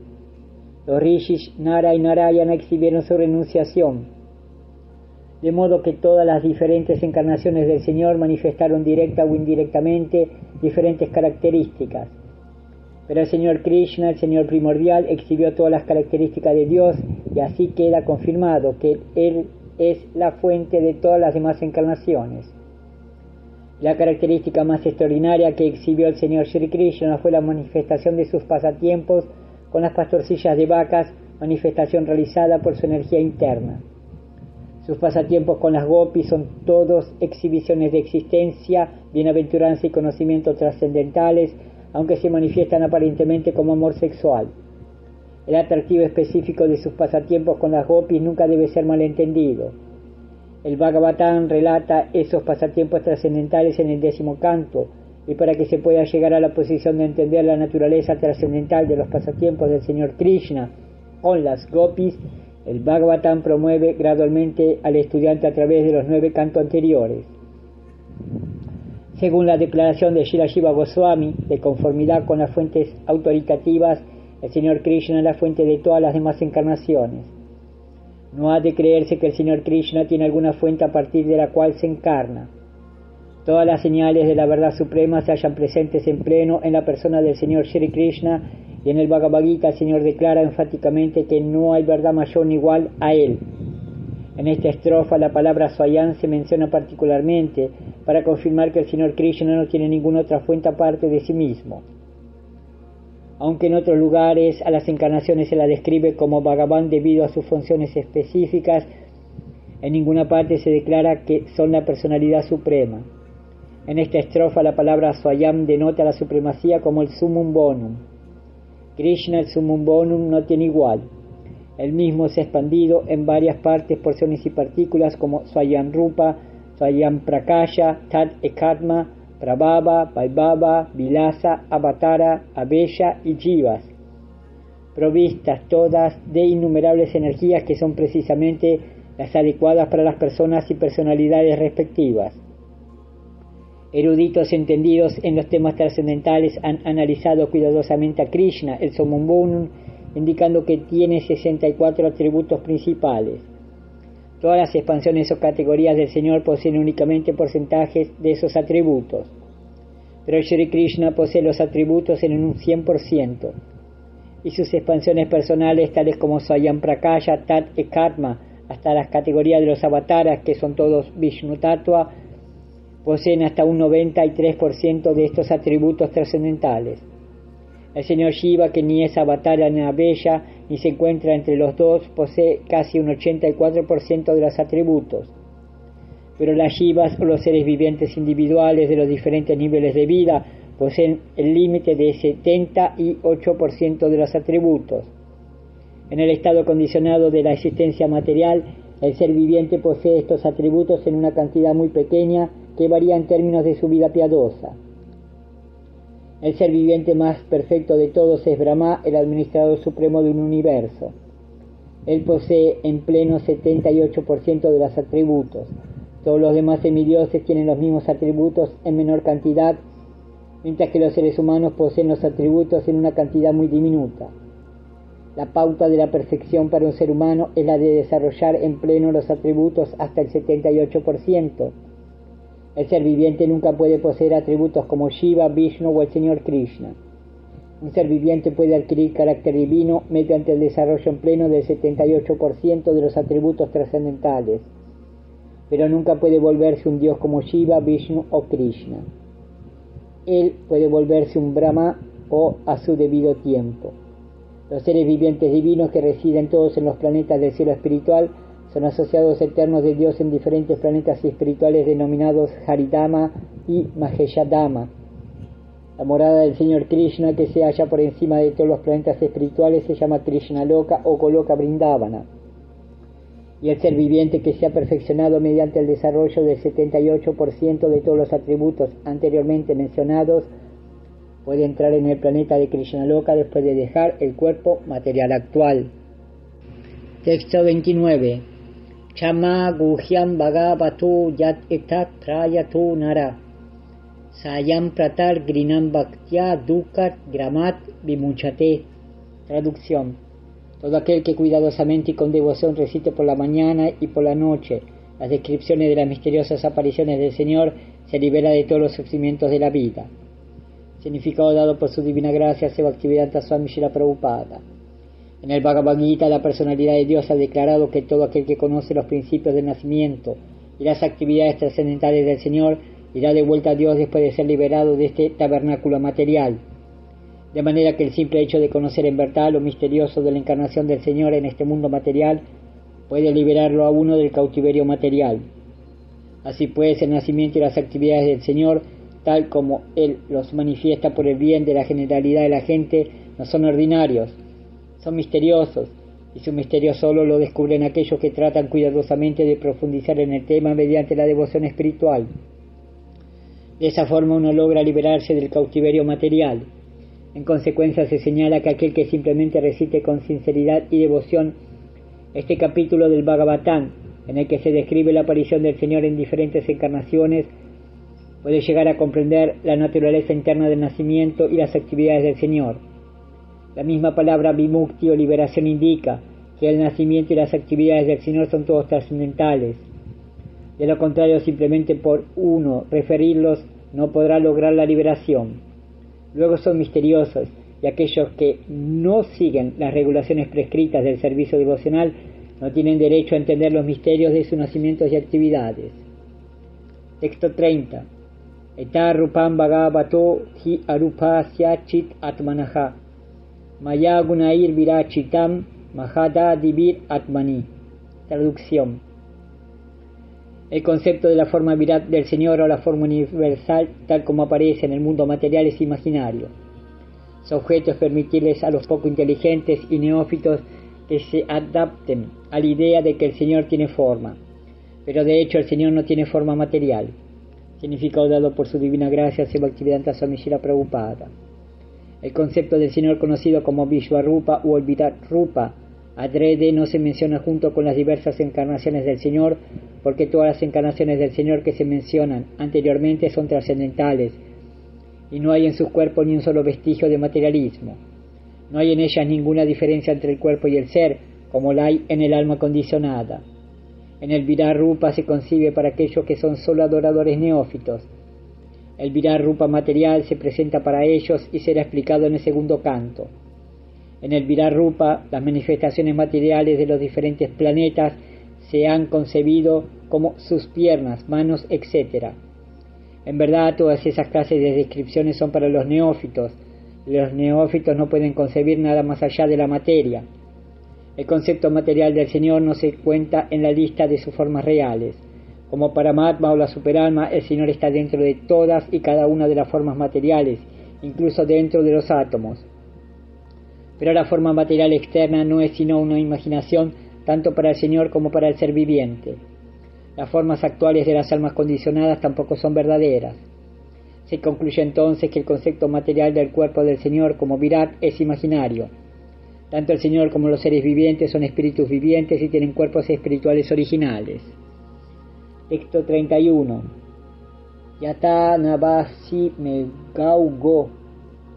Los rishis Nara y Narayana exhibieron su renunciación. De modo que todas las diferentes encarnaciones del Señor manifestaron directa o indirectamente diferentes características. Pero el Señor Krishna, el Señor primordial, exhibió todas las características de Dios, y así queda confirmado que Él es la fuente de todas las demás encarnaciones. La característica más extraordinaria que exhibió el Señor Sri Krishna fue la manifestación de sus pasatiempos con las pastorcillas de vacas, manifestación realizada por su energía interna. Sus pasatiempos con las gopis son todos exhibiciones de existencia, bienaventuranza y conocimiento trascendentales, aunque se manifiestan aparentemente como amor sexual. El atractivo específico de sus pasatiempos con las gopis nunca debe ser malentendido. El Bhagavatam relata esos pasatiempos trascendentales en el 10º canto, y para que se pueda llegar a la posición de entender la naturaleza trascendental de los pasatiempos del Señor Krishna con las gopis, el Bhagavatam promueve gradualmente al estudiante a través de los 9 cantos anteriores. Según la declaración de Srila Jiva Goswami, de conformidad con las fuentes autoritativas, el Señor Krishna es la fuente de todas las demás encarnaciones. No ha de creerse que el Señor Krishna tiene alguna fuente a partir de la cual se encarna. Todas las señales de la verdad suprema se hallan presentes en pleno en la persona del Señor Sri Krishna, y en el Bhagavad Gita el Señor declara enfáticamente que no hay verdad mayor ni igual a Él. En esta estrofa la palabra Swayam se menciona particularmente para confirmar que el Señor Krishna no tiene ninguna otra fuente aparte de sí mismo. Aunque en otros lugares a las encarnaciones se la describe como Bhagavan debido a sus funciones específicas, en ninguna parte se declara que son la personalidad suprema. En esta estrofa la palabra Swayam denota la supremacía como el Summum Bonum. Krishna, el Summum Bonum, no tiene igual. Él mismo se ha expandido en varias partes, porciones y partículas como Swayam Rupa, Swayam Prakasha, Tat Ekatma, Prabhava, Vaibhava, Vilasa, Avatara, Aveya y Jivas, provistas todas de innumerables energías que son precisamente las adecuadas para las personas y personalidades respectivas. Eruditos entendidos en los temas trascendentales han analizado cuidadosamente a Krishna, el Summum Bonum, indicando que tiene 64 atributos principales. Todas las expansiones o categorías del Señor poseen únicamente porcentajes de esos atributos, pero Shri Krishna posee los atributos en un 100%, y sus expansiones personales, tales como Swayam Prakasha, Tat Ekatma, hasta las categorías de los avataras, que son todos Vishnu Tattva, poseen hasta un 93% de estos atributos trascendentales. El señor Shiva, que ni es avatara ni Aveya, ni se encuentra entre los dos, posee casi un 84% de los atributos. Pero las Shivas, o los seres vivientes individuales de los diferentes niveles de vida, poseen el límite de 78% de los atributos. En el estado condicionado de la existencia material, el ser viviente posee estos atributos en una cantidad muy pequeña que varía en términos de su vida piadosa. El ser viviente más perfecto de todos es Brahma, el administrador supremo de un universo. Él posee en pleno 78% de los atributos. Todos los demás semidioses tienen los mismos atributos en menor cantidad, mientras que los seres humanos poseen los atributos en una cantidad muy diminuta. La pauta de la perfección para un ser humano es la de desarrollar en pleno los atributos hasta el 78%. El ser viviente nunca puede poseer atributos como Shiva, Vishnu o el Señor Krishna. Un ser viviente puede adquirir carácter divino mediante el desarrollo en pleno del 78% de los atributos trascendentales, pero nunca puede volverse un dios como Shiva, Vishnu o Krishna. Él puede volverse un Brahma o a su debido tiempo. Los seres vivientes divinos que residen todos en los planetas del cielo espiritual son asociados eternos de Dios en diferentes planetas espirituales denominados Haridama y Maheshadama. La morada del Señor Krishna, que se halla por encima de todos los planetas espirituales, se llama Krishnaloka o Goloka Vrindavana. Y el ser viviente que se ha perfeccionado mediante el desarrollo del 78% de todos los atributos anteriormente mencionados puede entrar en el planeta de Krishnaloka después de dejar el cuerpo material actual. Texto 29. Chama guhyam bhagavatu yat etat prayatu nara sayam pratar grinam bhaktya dukat gramat vimuchate. Traducción. Todo aquel que cuidadosamente y con devoción recite por la mañana y por la noche las descripciones de las misteriosas apariciones del Señor se libera de todos los sufrimientos de la vida. Significado dado por su divina gracia Seva Bhaktivedanta Swami Srila Prabhupada. En el Bhagavad Gita, la personalidad de Dios ha declarado que todo aquel que conoce los principios del nacimiento y las actividades trascendentales del Señor irá de vuelta a Dios después de ser liberado de este tabernáculo material. De manera que el simple hecho de conocer en verdad lo misterioso de la encarnación del Señor en este mundo material puede liberarlo a uno del cautiverio material. Así pues, el nacimiento y las actividades del Señor, tal como Él los manifiesta por el bien de la generalidad de la gente, no son ordinarios, son misteriosos, y su misterio solo lo descubren aquellos que tratan cuidadosamente de profundizar en el tema mediante la devoción espiritual. De esa forma uno logra liberarse del cautiverio material. En consecuencia se señala que aquel que simplemente recite con sinceridad y devoción este capítulo del Bhagavatam, en el que se describe la aparición del Señor en diferentes encarnaciones, puede llegar a comprender la naturaleza interna del nacimiento y las actividades del Señor. La misma palabra vimukti o liberación indica que el nacimiento y las actividades del Señor son todos trascendentales. De lo contrario, simplemente por uno referirlos no podrá lograr la liberación. Luego son misteriosos, y aquellos que no siguen las regulaciones prescritas del servicio devocional no tienen derecho a entender los misterios de sus nacimientos y actividades. Texto 30. Eta rupam bhagavato hi arupasya chit atmanaha maya gunair virachitam mahada divir atmani. Traducción. El concepto de la forma Virat del Señor o la forma universal, tal como aparece en el mundo material, es imaginario. Su objeto es permitirles a los poco inteligentes y neófitos que se adapten a la idea de que el Señor tiene forma. Pero de hecho el Señor no tiene forma material. Significado dado por su divina gracia, Sri Bhaktivedanta Swami Srila Prabhupada. El concepto del Señor conocido como Vishvarupa o el Virat Rupa, adrede no se menciona junto con las diversas encarnaciones del Señor, porque todas las encarnaciones del Señor que se mencionan anteriormente son trascendentales, y no hay en sus cuerpos ni un solo vestigio de materialismo. No hay en ellas ninguna diferencia entre el cuerpo y el ser, como la hay en el alma condicionada. En el Virat Rupa se concibe para aquellos que son solo adoradores neófitos. El Virat Rupa material se presenta para ellos y será explicado en el segundo canto. En el Virat Rupa, las manifestaciones materiales de los diferentes planetas se han concebido como sus piernas, manos, etc. En verdad, todas esas clases de descripciones son para los neófitos. Los neófitos no pueden concebir nada más allá de la materia. El concepto material del Señor no se cuenta en la lista de sus formas reales. Como Paramatma o la superalma, el Señor está dentro de todas y cada una de las formas materiales, incluso dentro de los átomos. Pero la forma material externa no es sino una imaginación tanto para el Señor como para el ser viviente. Las formas actuales de las almas condicionadas tampoco son verdaderas. Se concluye entonces que el concepto material del cuerpo del Señor como Virat es imaginario. Tanto el Señor como los seres vivientes son espíritus vivientes y tienen cuerpos espirituales originales. Texto 31. Yata nabasi me gaugo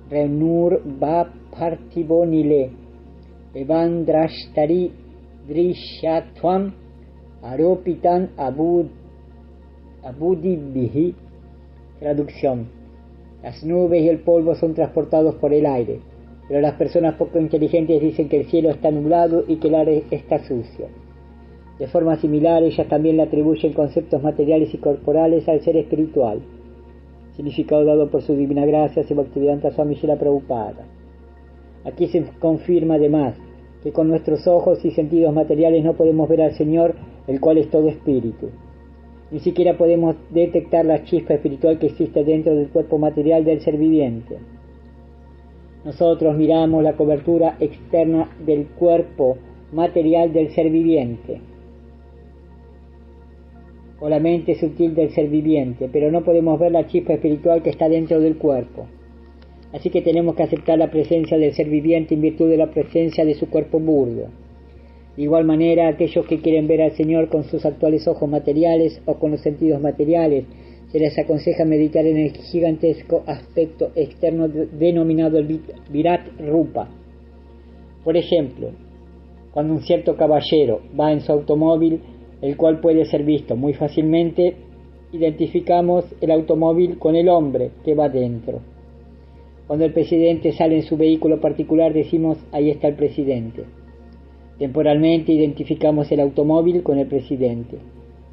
renur va partibonile evandrashtari drishatvam aropitan abudibihi. Traducción. Las nubes y el polvo son transportados por el aire, pero las personas poco inteligentes dicen que el cielo está nublado y que el aire está sucio. De forma similar, ellas también le atribuyen conceptos materiales y corporales al ser espiritual. Significado dado por su divina gracia, Sri Bhaktivedanta Swami Srila Prabhupada. Aquí se confirma además que con nuestros ojos y sentidos materiales no podemos ver al Señor, el cual es todo espíritu. Ni siquiera podemos detectar la chispa espiritual que existe dentro del cuerpo material del ser viviente. Nosotros miramos la cobertura externa del cuerpo material del ser viviente, o la mente sutil del ser viviente, pero no podemos ver la chispa espiritual que está dentro del cuerpo. Así que tenemos que aceptar la presencia del ser viviente en virtud de la presencia de su cuerpo burdo. De igual manera, aquellos que quieren ver al Señor con sus actuales ojos materiales o con los sentidos materiales, se les aconseja meditar en el gigantesco aspecto externo denominado el Virat Rupa. Por ejemplo, cuando un cierto caballero va en su automóvil, el cual puede ser visto muy fácilmente, identificamos el automóvil con el hombre que va dentro. Cuando el presidente sale en su vehículo particular, decimos, ahí está el presidente. Temporalmente identificamos el automóvil con el presidente.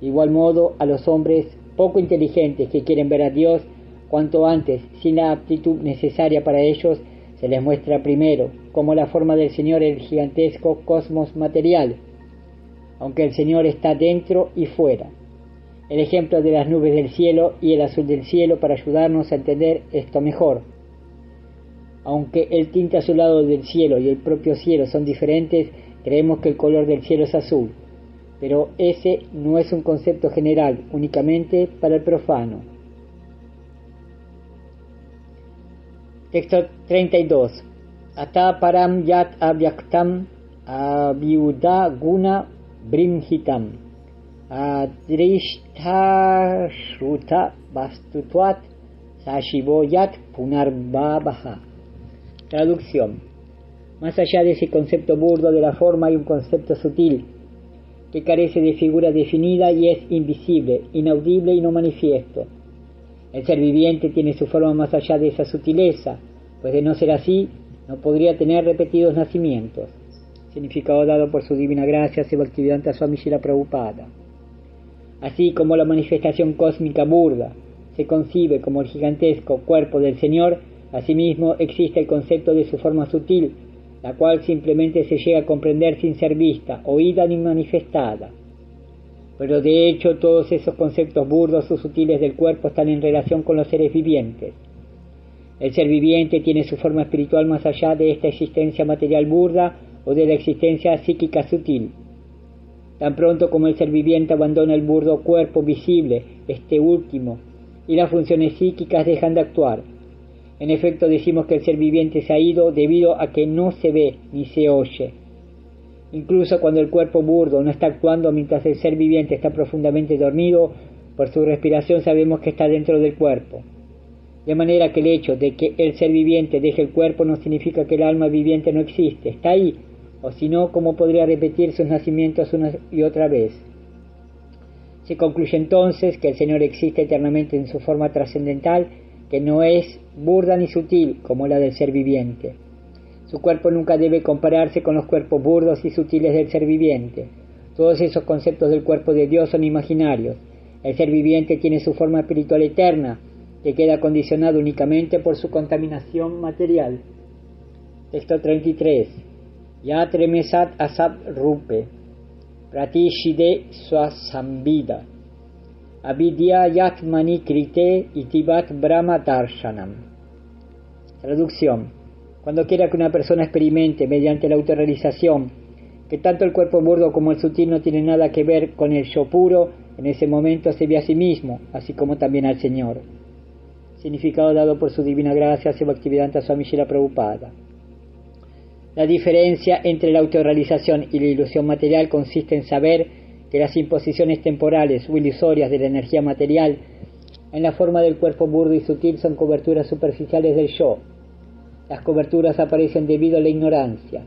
De igual modo, a los hombres poco inteligentes que quieren ver a Dios, cuanto antes, sin la aptitud necesaria para ellos, se les muestra primero como la forma del Señor el gigantesco cosmos material, aunque el Señor está dentro y fuera. El ejemplo de las nubes del cielo y el azul del cielo para ayudarnos a entender esto mejor. Aunque el tinte azulado del cielo y el propio cielo son diferentes, creemos que el color del cielo es azul, pero ese no es un concepto general, únicamente para el profano. Texto 32. Ata param yat avyaktam avyuda guna brimhitam adrishtashruta vastutvat sashivoyat punarbhabaha. Traducción. Más allá de ese concepto burdo de la forma hay un concepto sutil que carece de figura definida y es invisible, inaudible y no manifiesto. El ser viviente tiene su forma más allá de esa sutileza, pues de no ser así, no podría tener repetidos nacimientos. Significado dado por su divina gracia, Sri Bhaktivedanta Swami Srila Prabhupada. Así como la manifestación cósmica burda se concibe como el gigantesco cuerpo del Señor, asimismo existe el concepto de su forma sutil, la cual simplemente se llega a comprender sin ser vista, oída ni manifestada. pero de hecho todos esos conceptos burdos o sutiles del cuerpo están en relación con los seres vivientes. El ser viviente tiene su forma espiritual más allá de esta existencia material burda o de la existencia psíquica sutil. Tan pronto como el ser viviente abandona el burdo cuerpo visible, este último, y las funciones psíquicas dejan de actuar. En efecto, decimos que el ser viviente se ha ido debido a que no se ve ni se oye. Incluso cuando el cuerpo burdo no está actuando mientras el ser viviente está profundamente dormido, por su respiración sabemos que está dentro del cuerpo. De manera que el hecho de que el ser viviente deje el cuerpo no significa que el alma viviente no existe, está ahí, o si no, ¿cómo podría repetir sus nacimientos una y otra vez? Se concluye entonces que el Señor existe eternamente en su forma trascendental, que no es burda ni sutil como la del ser viviente. Su cuerpo nunca debe compararse con los cuerpos burdos y sutiles del ser viviente. Todos esos conceptos del cuerpo de Dios son imaginarios. El ser viviente tiene su forma espiritual eterna, que queda condicionado únicamente por su contaminación material. Texto 33. Yatre mesat asat rupe, pratishide swasambida, avidya yatmani krite itivat brahma darshanam. Traducción. Cuando quiera que una persona experimente mediante la autorrealización que tanto el cuerpo burdo como el sutil no tienen nada que ver con el yo puro, en ese momento se ve a sí mismo, así como también al Señor. Significado dado por su divina gracia, Bhaktivedanta Swami Srila Prabhupada. La diferencia entre la autorrealización y la ilusión material consiste en saber que las imposiciones temporales o ilusorias de la energía material en la forma del cuerpo burdo y sutil son coberturas superficiales del yo. Las coberturas aparecen debido a la ignorancia.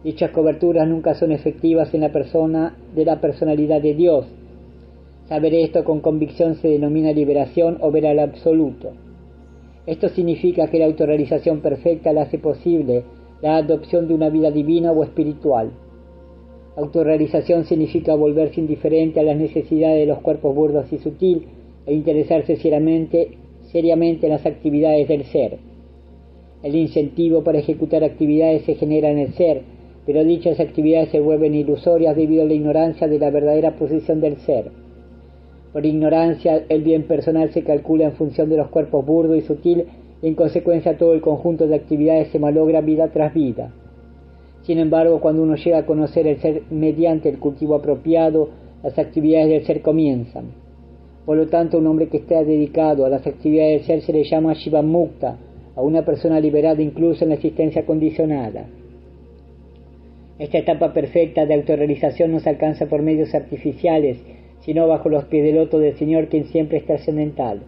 Dichas coberturas nunca son efectivas en la persona de la personalidad de Dios. Saber esto con convicción se denomina liberación o ver al absoluto. Esto significa que la autorrealización perfecta la hace posible la adopción de una vida divina o espiritual. Autorrealización significa volverse indiferente a las necesidades de los cuerpos burdos y sutil e interesarse seriamente en las actividades del ser. El incentivo para ejecutar actividades se genera en el ser, pero dichas actividades se vuelven ilusorias debido a la ignorancia de la verdadera posición del ser. Por ignorancia, el bien personal se calcula en función de los cuerpos burdo y sutil, y en consecuencia todo el conjunto de actividades se malogra vida tras vida. Sin embargo, cuando uno llega a conocer el ser mediante el cultivo apropiado, las actividades del ser comienzan. Por lo tanto, un hombre que esté dedicado a las actividades del ser se le llama Shiva Mukta, a una persona liberada incluso en la existencia condicionada. Esta etapa perfecta de autorrealización no se alcanza por medios artificiales, sino bajo los pies del loto del Señor, quien siempre es trascendental.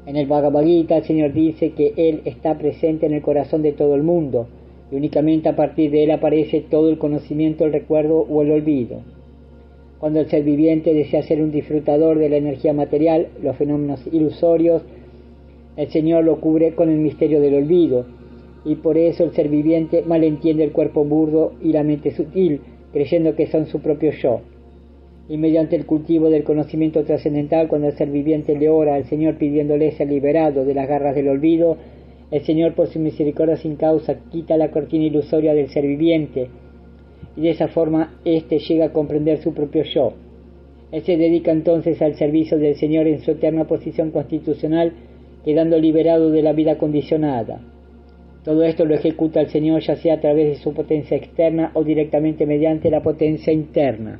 En el Bhagavad Gita, el Señor dice que Él está presente en el corazón de todo el mundo, y únicamente a partir de Él aparece todo el conocimiento, el recuerdo o el olvido. Cuando el ser viviente desea ser un disfrutador de la energía material, los fenómenos ilusorios, el Señor lo cubre con el misterio del olvido, y por eso el ser viviente malentiende el cuerpo burdo y la mente sutil, creyendo que son su propio yo. Y mediante el cultivo del conocimiento trascendental, cuando el ser viviente le ora al Señor pidiéndole ser liberado de las garras del olvido, el Señor por su misericordia sin causa quita la cortina ilusoria del ser viviente, y de esa forma éste llega a comprender su propio yo. Él se dedica entonces al servicio del Señor en su eterna posición constitucional, quedando liberado de la vida condicionada. Todo esto lo ejecuta el Señor ya sea a través de su potencia externa o directamente mediante la potencia interna.